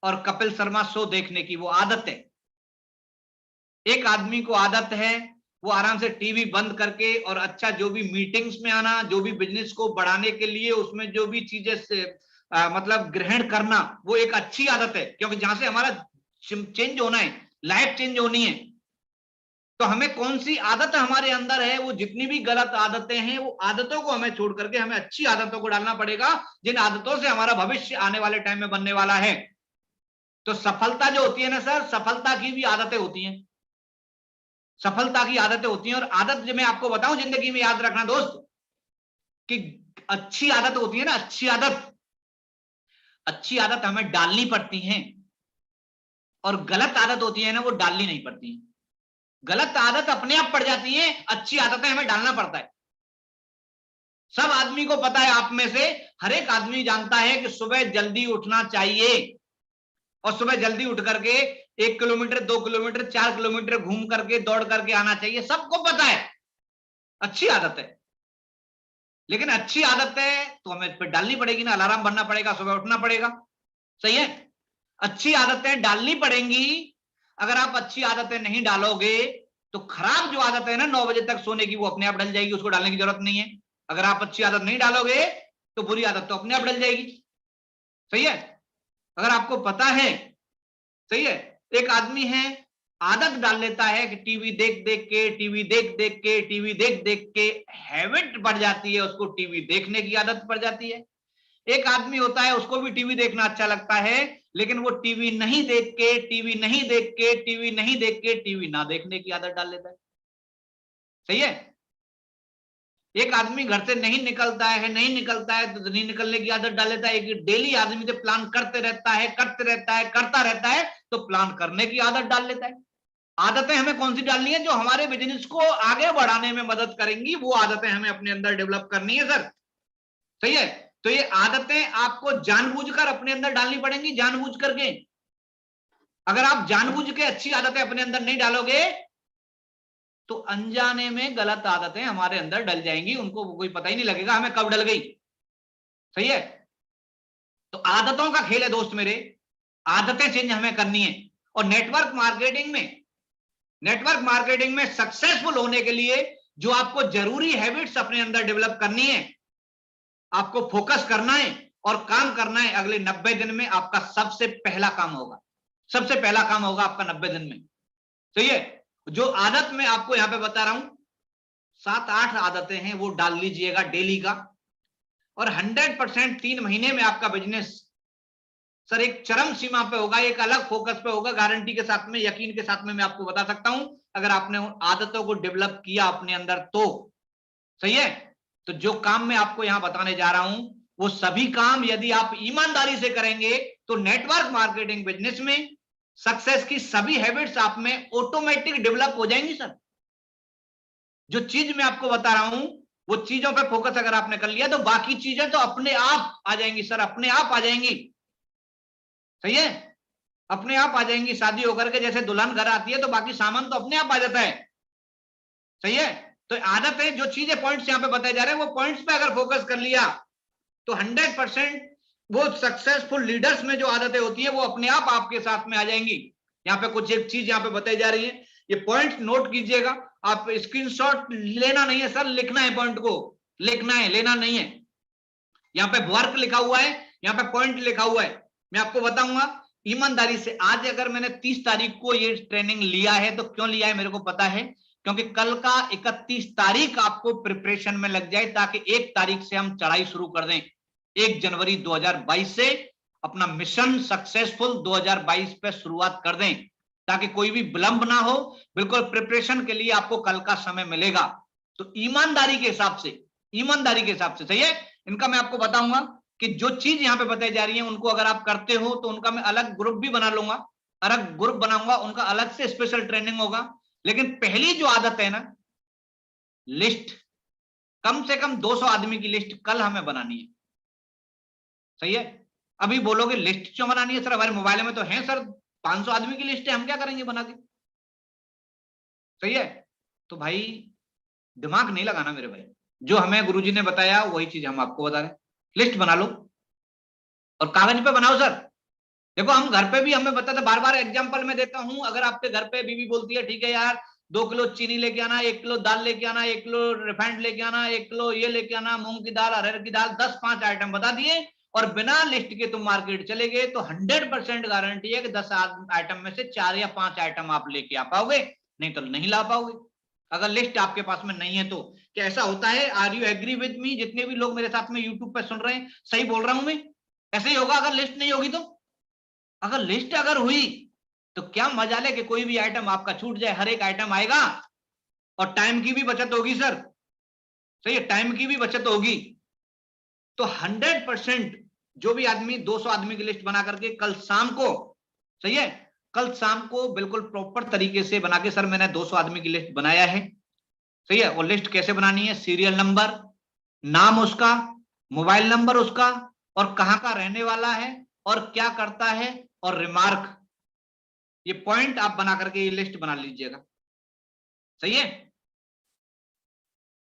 और कपिल शर्मा शो देखने की, वो आदत है। एक आदमी को आदत है वो आराम से टीवी बंद करके और अच्छा जो भी मीटिंग्स में आना, जो भी बिजनेस को बढ़ाने के लिए उसमें जो भी चीजें से मतलब ग्रहण करना, वो एक अच्छी आदत है, क्योंकि जहां से हमारा चेंज होना है, लाइफ चेंज होनी है, तो हमें कौन सी आदत हमारे अंदर है, वो जितनी भी गलत आदतें हैं वो आदतों को हमें छोड़ करके हमें अच्छी आदतों को डालना पड़ेगा, जिन आदतों से हमारा भविष्य आने वाले टाइम में बनने वाला है। तो सफलता जो होती है ना सर, सफलता की भी आदतें होती हैं, सफलता की आदतें होती हैं। और आदत जो मैं आपको बताऊं जिंदगी में याद रखना दोस्त, कि अच्छी आदत होती है ना, अच्छी आदत हमें डालनी पड़ती है, और गलत आदत होती है ना वो डालनी नहीं पड़ती है। गलत आदत अपने आप पड़ जाती है, अच्छी आदतें हमें डालना पड़ता है। सब आदमी को पता है, आप में से हर एक आदमी जानता है कि सुबह जल्दी उठना चाहिए, और सुबह जल्दी उठ करके 1 किलोमीटर 2 किलोमीटर 4 किलोमीटर घूम करके दौड़ करके आना चाहिए, सबको पता है, अच्छी आदत है। लेकिन अच्छी आदत है तो हमें इस पर डालनी पड़ेगी ना, अलार्म बनना पड़ेगा, सुबह उठना पड़ेगा। सही है, अच्छी आदतें डालनी पड़ेंगी। अगर आप अच्छी आदतें नहीं डालोगे तो खराब जो आदत है ना 9 बजे तक सोने की, वो अपने आप डल जाएगी, उसको डालने की जरूरत नहीं है। अगर आप अच्छी आदत नहीं डालोगे तो बुरी आदत तो अपने आप डल जाएगी। सही है, अगर आपको पता है, सही है, एक आदमी है आदत डाल लेता है कि टीवी देख देख के, टीवी देख देख के, टीवी देख देख के हैबिट बढ़ जाती है, उसको टीवी देखने की आदत पड़ जाती है। एक आदमी होता है उसको भी टीवी देखना अच्छा लगता है, लेकिन वो टीवी नहीं देख के, टीवी नहीं देख के, टीवी नहीं देख के टीवी ना देखने की आदत डाल लेता है। सही है, एक आदमी घर से नहीं निकलता है, नहीं निकलता है तो नहीं निकलने की आदत डाल लेता है। एक डेली आदमी से प्लान करते रहता है, करते रहता है, करता रहता है, तो प्लान करने की आदत डाल लेता है। आदतें हमें कौन सी डालनी है? जो हमारे बिजनेस को आगे बढ़ाने में मदद करेंगी, वो आदतें हमें अपने अंदर डेवलप करनी है सर। सही है, तो ये आदतें आपको जानबूझकर अपने अंदर डालनी पड़ेंगी, जानबूझ करके। अगर आप जानबूझ के अच्छी आदतें अपने अंदर नहीं डालोगे तो अनजाने में गलत आदतें हमारे अंदर डल जाएंगी, उनको कोई पता ही नहीं लगेगा हमें कब डल गई। सही है? तो आदतों का खेल है दोस्त मेरे, आदतें चेंज हमें करनी है। और नेटवर्क मार्केटिंग में सक्सेसफुल होने के लिए जो आपको जरूरी हैबिट्स अपने अंदर डेवलप करनी है, आपको फोकस करना है और काम करना है, अगले 90 दिन में आपका सबसे पहला काम होगा आपका 90 दिन में। सही है? जो आदत मैं आपको यहां पे बता रहा हूं, 7-8 आदतें हैं, वो डाल लीजिएगा डेली का, और 100% 3 महीने में आपका बिजनेस सर एक चरम सीमा पे होगा, एक अलग फोकस पे होगा, गारंटी के साथ में, यकीन के साथ में मैं आपको बता सकता हूं, अगर आपने उन आदतों को डेवलप किया अपने अंदर तो। सही है? तो जो काम मैं आपको यहां बताने जा रहा हूं, वो सभी काम यदि आप ईमानदारी से करेंगे तो नेटवर्क मार्केटिंग बिजनेस में सक्सेस की सभी हैबिट्स आप में ऑटोमेटिक डेवलप हो जाएंगी सर। जो चीज मैं आपको बता रहा हूं, वो चीजों पे फोकस अगर आपने कर लिया तो बाकी चीजें तो अपने आप आ जाएंगी सर, अपने आप आ जाएंगी। सही है? अपने आप आ जाएंगी। शादी होकर के जैसे दुल्हन घर आती है तो बाकी सामान तो अपने आप आ जाता है। सही है? तो आदत है, जो चीजें पॉइंट्स यहां पे बताए जा रहे हैं, वो पॉइंट्स पे अगर फोकस कर लिया तो 100% वो सक्सेसफुल लीडर्स में जो आदतें होती है वो अपने आप आपके साथ में आ जाएंगी। यहाँ पे कुछ एक चीज यहाँ पे बताई जा रही है, ये पॉइंट नोट कीजिएगा। आप स्क्रीनशॉट लेना नहीं है सर, लिखना है, पॉइंट को लिखना है, लेना नहीं है। यहाँ पे वर्क लिखा हुआ है, यहाँ पे पॉइंट लिखा हुआ है। मैं आपको बताऊंगा ईमानदारी से, आज अगर मैंने 30 तारीख को ये ट्रेनिंग लिया है तो क्यों लिया है मेरे को पता है, क्योंकि कल का 31 तारीख आपको प्रिपरेशन में लग जाए, ताकि 1 तारीख से हम चढ़ाई शुरू कर दें। 1 जनवरी 2022 से अपना मिशन सक्सेसफुल 2022 पे शुरुआत कर दें, ताकि कोई भी विलंब ना हो। बिल्कुल प्रिपरेशन के लिए आपको कल का समय मिलेगा। तो ईमानदारी के हिसाब से, सही है, इनका मैं आपको बताऊंगा कि जो चीज यहां पे बताई जा रही है उनको अगर आप करते हो तो उनका मैं अलग ग्रुप भी बना लूंगा, अलग ग्रुप बनाऊंगा, उनका अलग से स्पेशल ट्रेनिंग होगा। लेकिन पहली जो आदत है ना, लिस्ट, कम से कम 200 आदमी की लिस्ट कल हमें बनानी है। सही है? अभी बोलोगे लिस्ट क्यों बनानी है सर, हमारे मोबाइल में तो है सर 500 आदमी की लिस्ट है, हम क्या करेंगे बना के। सही है? तो भाई दिमाग नहीं लगाना मेरे भाई, जो हमें गुरुजी ने बताया वही चीज हम आपको बता रहे हैं। लिस्ट बना लो और कागज पे बनाओ सर। देखो हम घर पे भी हमें बताते, बार बार एग्जांपल में देता हूं, अगर आपके घर पे बीवी बोलती है ठीक है यार 2 किलो चीनी लेके आना, 1 किलो दाल लेके आना, 1 किलो रिफाइंड लेके आना, 1 किलो ये लेके आना, मूंग की दाल, अरहर की दाल, 10-5 आइटम बता दिए और बिना लिस्ट के तुम मार्केट चले गए, तो 100% गारंटी है कि 10 आइटम में से 4 या 5 आइटम आप लेके आ पाओगे, नहीं तो नहीं ला पाओगे, अगर लिस्ट आपके पास में नहीं है तो। क्या ऐसा होता है? Are you agree with me? जितने भी लोग मेरे साथ में यूट्यूब पे सुन रहे हैं, सही बोल रहा हूं मैं? ऐसे ही होगा अगर लिस्ट नहीं होगी तो। अगर लिस्ट अगर हुई तो क्या मजा ले कि कोई भी आइटम आपका छूट जाए, हर एक आइटम आएगा और टाइम की भी बचत होगी सर। सही है? टाइम की भी बचत होगी। तो 100% जो भी आदमी 200 आदमी की लिस्ट बना करके कल शाम को, सही है, कल शाम को बिल्कुल प्रॉपर तरीके से बना के, सर मैंने 200 आदमी की लिस्ट बनाया है। सही है? और लिस्ट कैसे बनानी है? सीरियल नंबर, नाम उसका, मोबाइल नंबर उसका, और कहां का रहने वाला है और क्या करता है, और रिमार्क, ये पॉइंट आप बना करके ये लिस्ट बना लीजिएगा। सही है?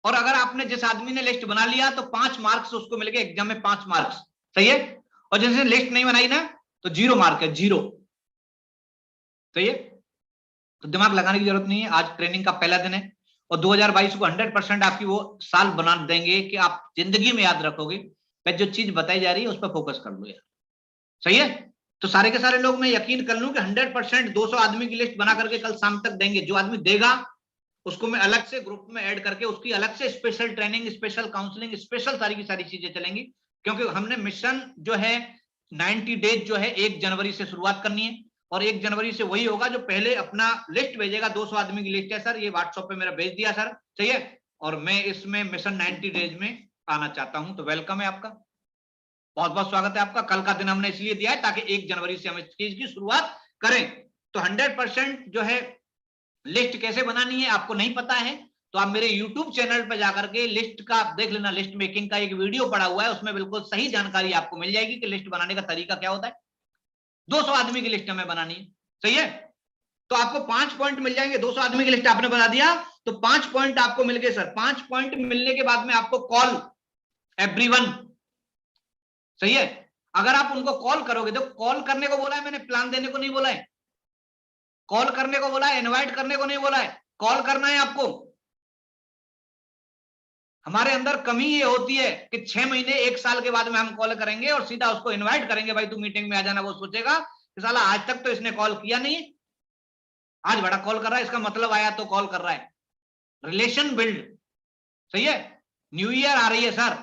और अगर आपने, जिस आदमी ने लिस्ट बना लिया तो 5 मार्क्स उसको मिल गए एग्जाम में, 5 मार्क्स। सही है? और जिसने लिस्ट नहीं बनाई ना तो 0 मार्क है, 0। सही है? तो दिमाग लगाने की जरूरत नहीं है। आज ट्रेनिंग का पहला दिन है और 2022 को 100% आपकी वो साल बना देंगे कि आप जिंदगी में याद रखोगे। जो चीज बताई जा रही है उस पर फोकस कर लो यार। सही है? तो सारे के सारे लोग मैं यकीन कर लूं कि 100% 200 आदमी की लिस्ट बना करके कल शाम तक देंगे। जो आदमी देगा उसको मैं अलग से ग्रुप में ऐड करके उसकी अलग से special training, special counselling, special सारी की सारी चीजें चलेंगी। क्योंकि हमने मिशन जो है 90 डेज जो है 1 जनवरी से शुरुआत करनी है और 1 जनवरी से वही होगा जो पहले अपना लिस्ट भेजेगा। 200 आदमी की लिस्ट है सर, ये व्हाट्सएप पे मेरा भेज दिया सर। सही है? और मैं इसमें मिशन 90 डेज में आना चाहता हूं, तो वेलकम है आपका, बहुत बहुत स्वागत है आपका। कल का दिन हमने इसलिए दिया है ताकि 1 जनवरी से हम इस चीज की शुरुआत करें। तो 100% जो है लिस्ट कैसे बनानी है आपको नहीं पता है तो आप मेरे YouTube चैनल पर जाकर के लिस्ट का देख लेना। लिस्ट मेकिंग का एक वीडियो पड़ा हुआ है, उसमें बिल्कुल सही जानकारी आपको मिल जाएगी कि लिस्ट बनाने का तरीका क्या होता है। 200 आदमी की लिस्ट हमें बनानी है। सही है? तो आपको 5 पॉइंट मिल जाएंगे। 200 आदमी की लिस्ट आपने बना दिया तो 5 पॉइंट आपको मिल गए सर। 5 पॉइंट मिलने के बाद में आपको कॉल एवरीवन, सही है। अगर आप उनको कॉल करोगे, तो कॉल करने को बोला है मैंने, प्लान देने को नहीं बोला है। कॉल करने को बोला है, इनवाइट करने को नहीं बोला है, कॉल करना है आपको। हमारे अंदर कमी ये होती है कि 6 महीने 1 साल के बाद में हम कॉल करेंगे और सीधा उसको इनवाइट करेंगे, भाई तू मीटिंग में आ जाना। वो सोचेगा कि साला आज तक तो इसने कॉल किया नहीं, आज बड़ा कॉल कर रहा है, इसका मतलब आया तो कॉल कर रहा है। रिलेशन बिल्ड, सही है। न्यू ईयर आ रही है सर,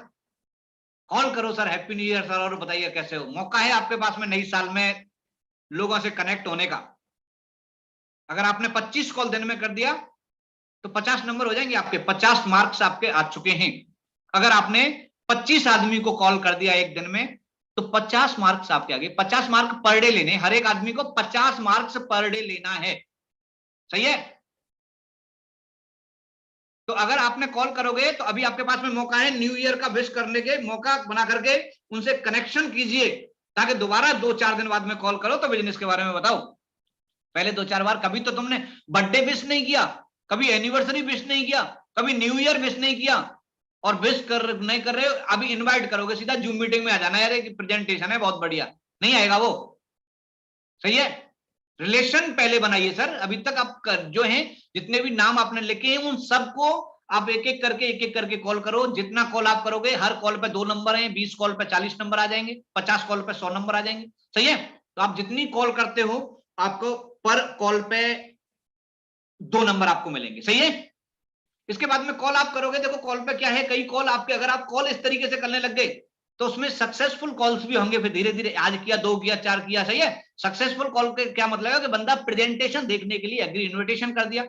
कॉल करो sir, happy new year sir, और बताइए कैसे हो। मौका है आपके पास में नई साल में लोगों से कनेक्ट होने का। अगर आपने 25 कॉल दिन में कर दिया तो 50 नंबर हो जाएंगे आपके, 50 मार्क्स आपके आ चुके हैं। अगर आपने 25 आदमी को कॉल कर दिया एक दिन में तो 50 मार्क्स आपके आगे। 50 मार्क पर डे लेने, हर एक आदमी को 50 मार्क्स पर डे लेना है, सही है। तो अगर आपने कॉल करोगे तो अभी आपके पास में मौका है न्यू ईयर का विश करने के, मौका बना करके उनसे कनेक्शन कीजिए, ताकि दोबारा 2-4 दिन बाद में कॉल करो तो बिजनेस के बारे में बताओ। पहले 2-4 बार कभी तो तुमने बर्थडे विश नहीं किया, कभी एनिवर्सरी विश नहीं किया, कभी न्यू ईयर विश नहीं किया, और विश नहीं कर रहे हो। अभी इनवाइट करोगे, सीधा जूम मीटिंग में आ जाना, यार प्रेजेंटेशन है बहुत बढ़िया, नहीं आएगा वो, सही है। रिलेशन पहले बनाइए सर। अभी तक आप जो हैं जितने भी नाम आपने लिखे हैं उन सबको आप एक एक करके कॉल करो। जितना कॉल आप करोगे, हर कॉल पे 2 नंबर हैं, 20 कॉल पे 40 नंबर आ जाएंगे, 50 कॉल पे 100 नंबर आ जाएंगे, सही है। तो आप जितनी कॉल करते हो आपको पर कॉल पे 2 नंबर आपको मिलेंगे, सही है। इसके बाद में कॉल आप करोगे, देखो कॉल पे क्या है, कई कॉल आपके, अगर आप कॉल इस तरीके से करने लग गए तो उसमें सक्सेसफुल कॉल्स भी होंगे। फिर धीरे धीरे आज किया, 2 किया, 4 किया, सही है। सक्सेसफुल कॉल के क्या मतलब है कि बंदा प्रेजेंटेशन देखने के लिए एग्री, इन्विटेशन कर दिया।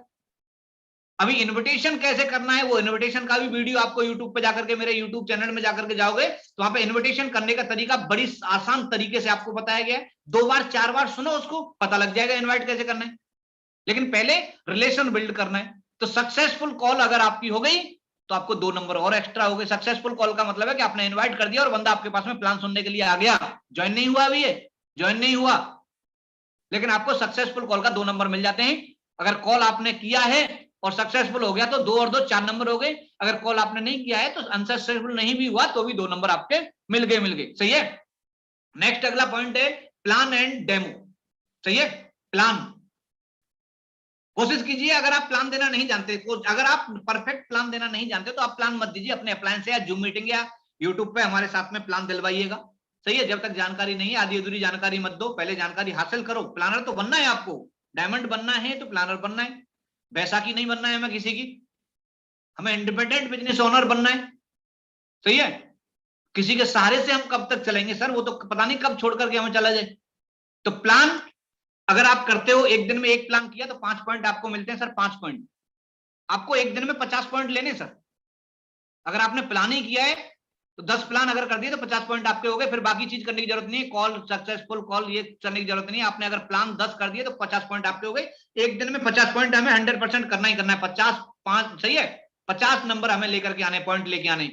अभी इन्विटेशन कैसे करना है, वो इन्विटेशन का भी वीडियो आपको यूट्यूब पे जाकर के, मेरे यूट्यूब चैनल में जाकर के जाओगे तो वहां पे इन्विटेशन करने का तरीका बड़ी आसान तरीके से आपको बताया गया है। 2 बार 4 बार सुनो, उसको पता लग जाएगा इन्वाइट कैसे करना है। लेकिन पहले रिलेशन बिल्ड करना है। तो सक्सेसफुल कॉल अगर आपकी हो गई तो आपको 2 नंबर और एक्स्ट्रा हो गए। सक्सेसफुल कॉल का मतलब है कि आपने इनवाइट कर दिया और बंदा आपके पास में प्लान सुनने के लिए आ गया। ज्वाइन नहीं हुआ, अभी ये ज्वाइन नहीं हुआ, लेकिन आपको सक्सेसफुल कॉल का 2 नंबर मिल जाते हैं। अगर कॉल आपने किया है और सक्सेसफुल हो गया तो 2 और 2 4 नंबर हो गए। अगर कॉल आपने नहीं किया है तो अनसक्सेसफुल नहीं भी हुआ तो भी 2 नंबर आपके मिल गए, सही है। नेक्स्ट अगला पॉइंट है प्लान एंड डेमो, सही है। प्लान, कोशिश कीजिए, अगर आप प्लान देना नहीं जानते, अगर आप परफेक्ट प्लान देना नहीं जानते तो आप प्लान मत दीजिए। अपने अप्लायंस से या जूम मीटिंग या यूट्यूब पे हमारे साथ में प्लान दिलवाइएगा, सही है। जब तक जानकारी नहीं है आधी अधूरी जानकारी मत दो, पहले जानकारी हासिल करो। प्लानर तो बनना है आपको, डायमंड बनना है तो प्लानर बनना है, बैसाखी नहीं बनना है हमें किसी की, हमें इंडिपेंडेंट बिजनेस ओनर बनना है, सही है। किसी के सहारे से हम कब तक चलेंगे सर, वो तो पता नहीं कब छोड़ करके हमें चला जाए। तो प्लान अगर आप करते हो, एक दिन में एक प्लान किया तो 5 पॉइंट आपको मिलते हैं सर। 5 पॉइंट आपको एक दिन में 50 पॉइंट लेने सर। अगर आपने प्लान ही किया है तो 10 प्लान अगर कर दिए तो 50 पॉइंट आपके हो गए। फिर बाकी चीज करने की जरूरत नहीं है, कॉल सक्सेसफुल कॉल ये करने की जरूरत नहीं है। आपने अगर प्लान 10 कर दिए तो 50 पॉइंट आपके हो गए। एक दिन में 50 पॉइंट हमें 100% करना ही करना है। 50 5, सही है। 50 नंबर हमें लेकर के आने, पॉइंट लेके आने।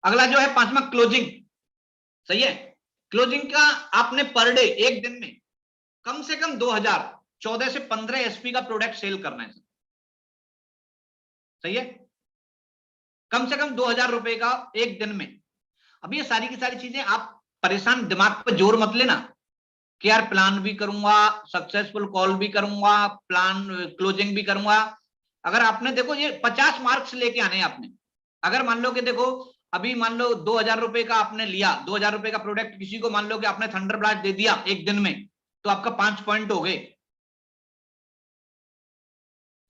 अगला जो है 5वां क्लोजिंग, सही है। क्लोजिंग का आपने पर डे एक दिन में कम से कम 2000, 14 से 15 एसपी का प्रोडक्ट सेल करना है, सही है। कम से कम 2000 रुपए का एक दिन में। अब ये सारी की सारी चीजें आप परेशान, दिमाग पे जोर मत लेना कि यार प्लान भी करूंगा, सक्सेसफुल कॉल भी करूंगा, प्लान क्लोजिंग भी करूंगा। अगर आपने देखो ये 50 मार्क्स लेके आने आपने। अगर मान लो कि देखो अभी मान लो 2000 रुपए का आपने लिया, 2000 रुपए का प्रोडक्ट किसी को मान लो कि आपने थंडर ब्लास्ट दे दिया एक दिन में, तो आपका 5 पॉइंट हो गए,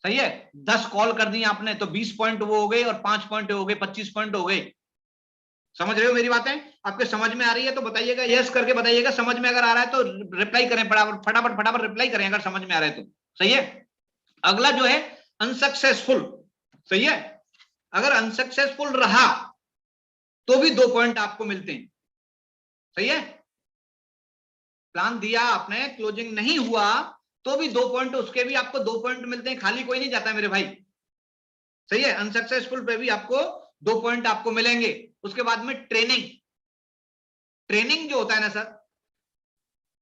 सही है। 10 कॉल कर दी आपने तो 20 पॉइंट वो हो गए, और 5 पॉइंट हो गए, 25 पॉइंट हो गए। समझ रहे हो मेरी बातें? आपके समझ में आ रही है तो बताइएगा, यस करके बताइएगा। समझ में अगर आ रहा है तो रिप्लाई करें, फटाफट फटाफट रिप्लाई करें अगर समझ में आ रहा है तो, सही है। अगला जो है अनसक्सेसफुल, सही है। अगर अनसक्सेसफुल रहा तो भी 2 पॉइंट आपको मिलते हैं, सही है। प्लान दिया आपने, क्लोजिंग नहीं हुआ तो भी 2 पॉइंट, उसके भी आपको 2 पॉइंट मिलते हैं। खाली कोई नहीं जाता मेरे भाई, सही है। अनसक्सेसफुल पे भी आपको 2 पॉइंट आपको मिलेंगे। उसके बाद में ट्रेनिंग, ट्रेनिंग जो होता है ना सर,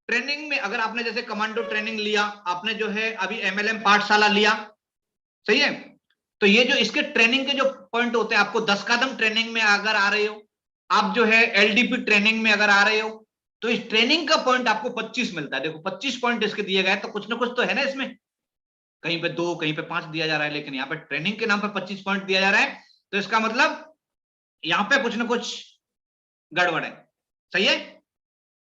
ट्रेनिंग में अगर आपने जैसे कमांडो ट्रेनिंग लिया, आपने जो है अभी MLM पाठशाला लिया, सही है, तो ये जो इसके ट्रेनिंग के जो पॉइंट होते हैं, आपको 10 कदम ट्रेनिंग में अगर आ रहे हो, आप जो है LDP ट्रेनिंग में अगर आ रहे हो, तो इस ट्रेनिंग का पॉइंट आपको 25 मिलता है। देखो 25 पॉइंट इसके दिए गए, तो कुछ ना कुछ तो है ना इसमें, कहीं पे 2 कहीं पे 5 दिया जा रहा है, लेकिन यहाँ पे ट्रेनिंग के नाम पे 25 पॉइंट दिया जा रहा है, तो इसका मतलब यहाँ पे कुछ ना कुछ गड़बड़ है, सही है।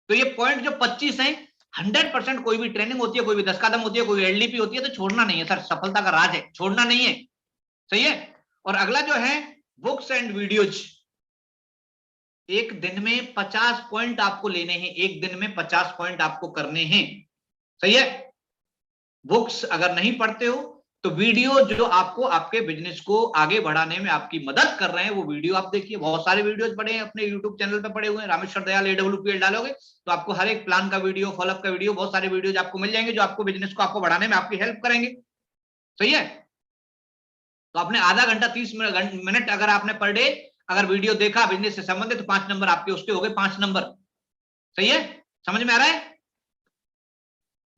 तो ये पॉइंट जो 25 है, 100% कोई भी ट्रेनिंग होती है, कोई भी 10 कदम होती है, कोई LDP होती है, तो छोड़ना नहीं है सर, सफलता का राज है, छोड़ना नहीं है, सही है। और अगला जो है बुक्स एंड वीडियोज, एक दिन में 50 पॉइंट आपको लेने हैं, एक दिन में 50 पॉइंट आपको करने हैं, सही है। बुक्स अगर नहीं पढ़ते हो तो वीडियो जो आपको आपके बिजनेस को आगे बढ़ाने में आपकी मदद कर रहे हैं, वो वीडियो आप देखिए। बहुत सारे वीडियोस पड़े हैं अपने यूट्यूब चैनल पे, पड़े हुए हैं, रामेश्वर दयाल AWPL डालोगे तो आपको हर एक प्लान का वीडियो, फॉलोअप का वीडियो, बहुत सारे वीडियोज आपको मिल जाएंगे जो आपको बिजनेस को आपको बढ़ाने में आपकी हेल्प करेंगे, सही है। तो आपने आधा घंटा 30 मिनट अगर आपने पर डे अगर वीडियो देखा बिजनेस से संबंधित, तो 5 नंबर आपके उसके हो गए, 5 नंबर, सही है। समझ में आ रहा है?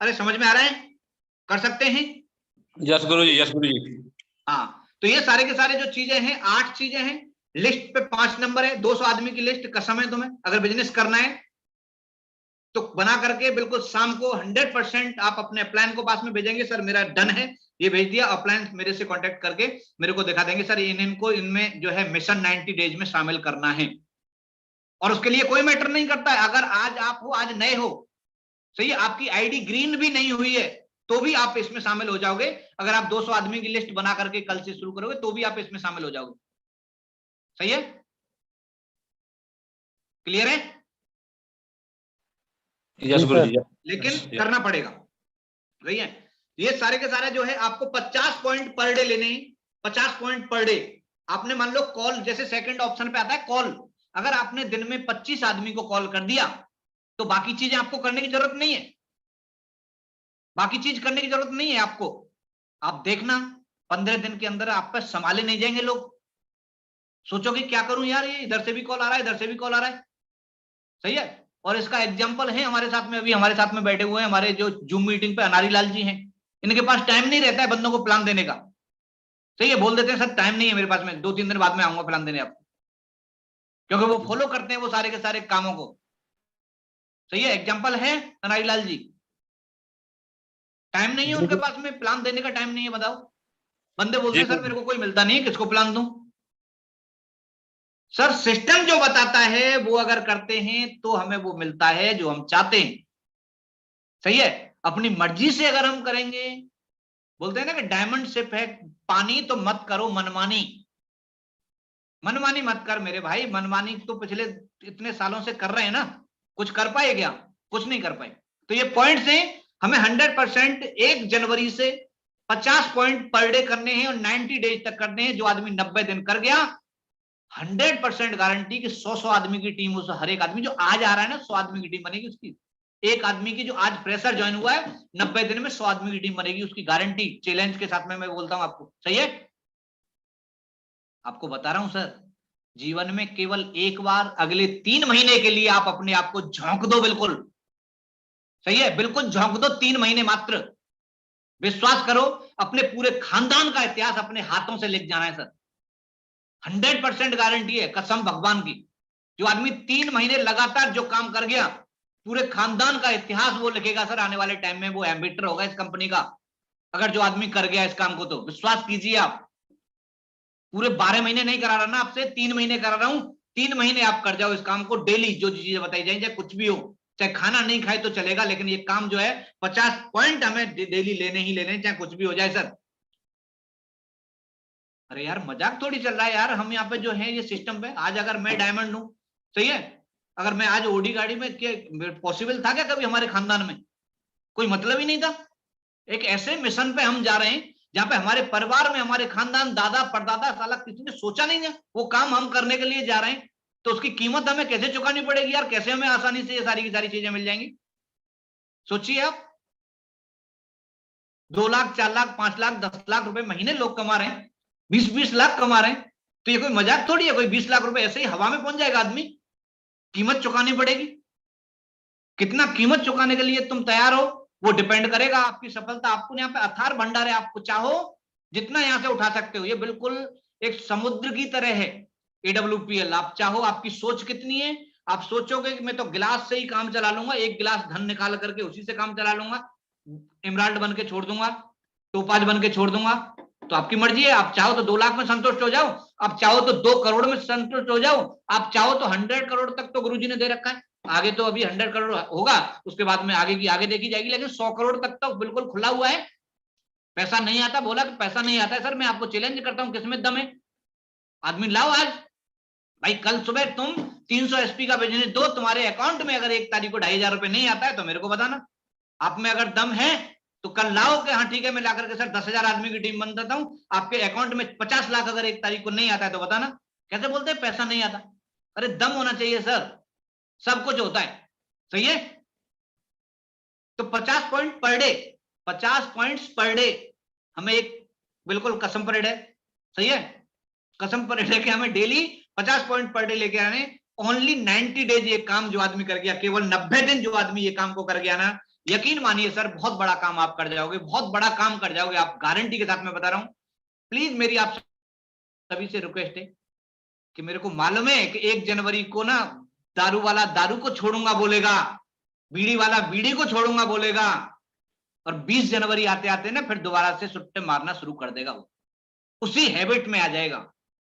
अरे समझ में आ रहा है? कर सकते हैं? यस गुरु जी, यस गुरु जी। हाँ, तो ये सारे के सारे जो चीजें हैं, 8 चीजें हैं, लिस्ट पे 5 नंबर है, 200 आदमी की लिस्ट, कसम है तुम्हें, अगर बिजनेस करना है तो बना करके बिल्कुल शाम को 100% आप अपने प्लान को पास में भेजेंगे, सर मेरा डन है, ये भेज दिया, और प्लान मेरे से कांटेक्ट करके मेरे को दिखा देंगे, सर इनको इनमें जो है मिशन 90 डेज में शामिल करना है। और उसके लिए कोई मैटर नहीं करता है, अगर आज आप हो, आज नए हो, सही है, आपकी आईडी ग्रीन भी नहीं हुई है, तो भी आप इसमें शामिल हो जाओगे। अगर आप 200 आदमी की लिस्ट बना करके कल से शुरू करोगे, तो भी आप इसमें शामिल हो जाओगे, सही है। क्लियर है? यस गुरु जी। लेकिन करना पड़ेगा, सही है। ये सारे के सारे जो है आपको 50 पॉइंट पर डे लेने हैं, 50 पॉइंट पर डे। आपने मान लो कॉल, जैसे सेकंड ऑप्शन पे आता है कॉल, अगर आपने दिन में 25 आदमी को कॉल कर दिया, तो बाकी चीजें आपको करने की जरूरत नहीं है, बाकी चीज करने की जरूरत नहीं है आपको। आप देखना 15 दिन के अंदर आप पर संभाले नहीं जाएंगे लोग, सोचोगे क्या करूं यार, ये इधर से भी कॉल आ रहा है, इधर से भी कॉल आ रहा है, सही है। और इसका एग्जांपल है हमारे साथ में, अभी हमारे साथ में बैठे हुए हैं हमारे जो जूम मीटिंग पे अनारी लाल जी हैं, इनके पास टाइम नहीं रहता है बंदों को प्लान देने का, सही है, बोल देते हैं सर टाइम नहीं है मेरे पास में, 2-3 दिन बाद में आऊंगा प्लान देने आपको, क्योंकि वो फॉलो करते हैं वो सारे के सारे कामों को, सही है। एग्जाम्पल है अनारी लाल जी, टाइम नहीं है उनके पास में, प्लान देने का टाइम नहीं है, बताओ। बंदे बोलते हैं सर मेरे को कोई मिलता नहीं है, किसको प्लान दूं। सर सिस्टम जो बताता है वो अगर करते हैं तो हमें वो मिलता है जो हम चाहते हैं, सही है। अपनी मर्जी से अगर हम करेंगे, बोलते हैं ना कि डायमंड शिप है पानी, तो मत करो मनमानी, मनमानी मत कर मेरे भाई, मनमानी तो पिछले इतने सालों से कर रहे हैं ना, कुछ कर पाए क्या? कुछ नहीं कर पाए। तो ये पॉइंट्स हैं, हमें 100% 1 जनवरी से 50 पॉइंट पर डे करने हैं और 90 डेज तक करने हैं। जो आदमी 90 दिन कर गया, 100% गारंटी कि 100 आदमी की टीम, उस हर एक आदमी जो आज आ रहा है ना, 100 आदमी की टीम बनेगी उसकी। एक आदमी की जो आज फ्रेशर ज्वाइन हुआ है, 90 दिन में 100 आदमी की टीम बनेगी उसकी, गारंटी, चैलेंज के साथ में मैं बोलता हूं आपको, सही है। आपको बता रहा हूं सर, जीवन में केवल एक बार अगले 3 महीने के लिए आप अपने आप को झोंक दो, बिल्कुल सही है, बिल्कुल झोंक दो, 3 महीने मात्र। विश्वास करो, अपने पूरे खानदान का इतिहास अपने हाथों से लिख जाना है सर, 100% गारंटी है, कसम भगवान की। जो आदमी 3 महीने लगातार जो काम कर गया, पूरे खानदान का इतिहास वो लिखेगा सर, आने वाले टाइम में वो एम्बिटर होगा इस कंपनी का, अगर जो आदमी कर गया इस काम को, तो विश्वास कीजिए आप। पूरे 12 महीने नहीं करा रहा ना आपसे, 3 महीने करा रहा हूं, 3 महीने आप कर जाओ इस काम को डेली, जो चीजें बताई जाए, चाहे कुछ भी हो, चाहे खाना नहीं खाए तो चलेगा, लेकिन ये काम जो है 50 पॉइंट हमें डेली लेने ही लेने, चाहे कुछ भी हो जाए सर। अरे यार मजाक थोड़ी चल रहा है यार, हम यहाँ पे जो है ये सिस्टम पे, आज अगर मैं डायमंड हूं, सही है, अगर मैं आज ओडी गाड़ी में, क्या पॉसिबल था क्या कभी हमारे खानदान में? कोई मतलब ही नहीं था। एक ऐसे मिशन पे हम जा रहे हैं जहां पे हमारे परिवार में, हमारे खानदान, दादा परदादा, साला किसी ने सोचा नहीं है, वो काम हम करने के लिए जा रहे हैं, तो उसकी कीमत हमें कैसे चुकानी पड़ेगी यार, कैसे हमें आसानी से ये सारी की सारी चीजें मिल जाएंगी? सोचिए आप, 2 लाख, 4 लाख, 5 लाख, 10 लाख रुपए महीने लोग कमा रहे हैं, 20-20 लाख कमा रहे हैं, तो ये कोई मजाक थोड़ी है, कोई 20 लाख रुपए ऐसे ही हवा में पहुंच जाएगा आदमी, कीमत चुकानी पड़ेगी। कितना कीमत चुकाने के लिए तुम तैयार हो, वो डिपेंड करेगा आपकी सफलता। आपको यहाँ पे अथार भंडार है, आपको चाहो जितना यहां से उठा सकते हो। ये बिल्कुल एक समुद्र की तरह है AWPL। आप चाहो, आपकी सोच कितनी है, आप सोचोगे कि मैं तो गिलास से ही काम चला लूंगा, एक गिलास धन निकाल करके उसी से काम चला लूंगा, इमराल्ड बन के छोड़ दूंगा, टोपाज बन के छोड़ दूंगा, तो आपकी मर्जी है। आप चाहो तो 2 लाख में संतुष्ट हो जाओ, आप चाहो तो 2 करोड़ में संतुष्ट हो जाओ, आप चाहो तो 100 करोड़ तक तो गुरुजी ने दे रखा है। आगे तो अभी 100 करोड़ होगा, उसके बाद में आगे की आगे देखी जाएगी, लेकिन 100 करोड़ तक तो बिल्कुल खुला हुआ है। पैसा नहीं आता, बोला कि पैसा नहीं आता है सर, मैं आपको चैलेंज करता हूं, किसमें दम है? आदमी लाओ आज भाई, कल सुबह तुम 300 SP का बिजनेस दो, तुम्हारे अकाउंट में अगर 1 तारीख को 2,500 रुपए नहीं आता है तो मेरे को बताना। आप में अगर दम है तो कल लाओ कि हाँ ठीक है, मैं ला करके सर 10,000 आदमी की टीम बन देता हूं, आपके अकाउंट में 50 लाख अगर 1 तारीख को नहीं आता है तो बताना। कैसे बोलते हैं पैसा नहीं आता? अरे दम होना चाहिए सर, सब कुछ होता है। सही है? तो 50 point per day, 50 points per day हमें एक बिल्कुल कसम परेड है। सही है? कसम परेड है कि हमें डेली 50 पॉइंट पर डे लेके आने। ओनली 90 डेज ये काम जो आदमी कर गया, केवल 90 दिन जो आदमी ये काम को कर गया ना, यकीन मानिए सर बहुत बड़ा काम आप कर जाओगे, बहुत बड़ा काम कर जाओगे आप, गारंटी के साथ मैं बता रहा हूं। प्लीज मेरी आप सभी से रिक्वेस्ट है कि मेरे को मालूम है कि 1 जनवरी को ना दारू वाला दारू को छोड़ूंगा बोलेगा, बीड़ी वाला बीड़ी को छोड़ूंगा बोलेगा, और 20 जनवरी आते आते ना फिर दोबारा से सुट्टे मारना शुरू कर देगा, वो उसी हैबिट में आ जाएगा।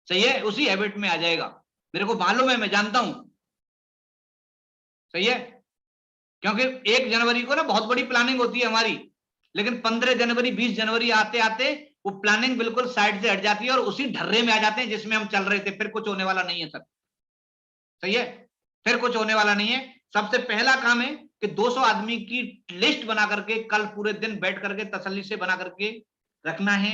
सही है? उसी हैबिट में आ जाएगा, मेरे को मालूम है, मैं जानता हूं। सही है? क्योंकि 1 जनवरी को ना बहुत बड़ी प्लानिंग होती है हमारी, लेकिन 15 जनवरी 20 जनवरी आते आते वो प्लानिंग बिल्कुल साइड से हट जाती है और उसी ढर्रे में आ जाते हैं जिसमें हम चल रहे थे। फिर कुछ होने वाला नहीं है सर। सही है? फिर कुछ होने वाला नहीं है। सबसे पहला काम है कि 200 आदमी की लिस्ट बना करके कल पूरे दिन बैठ करके तसल्ली से बना करके रखना है।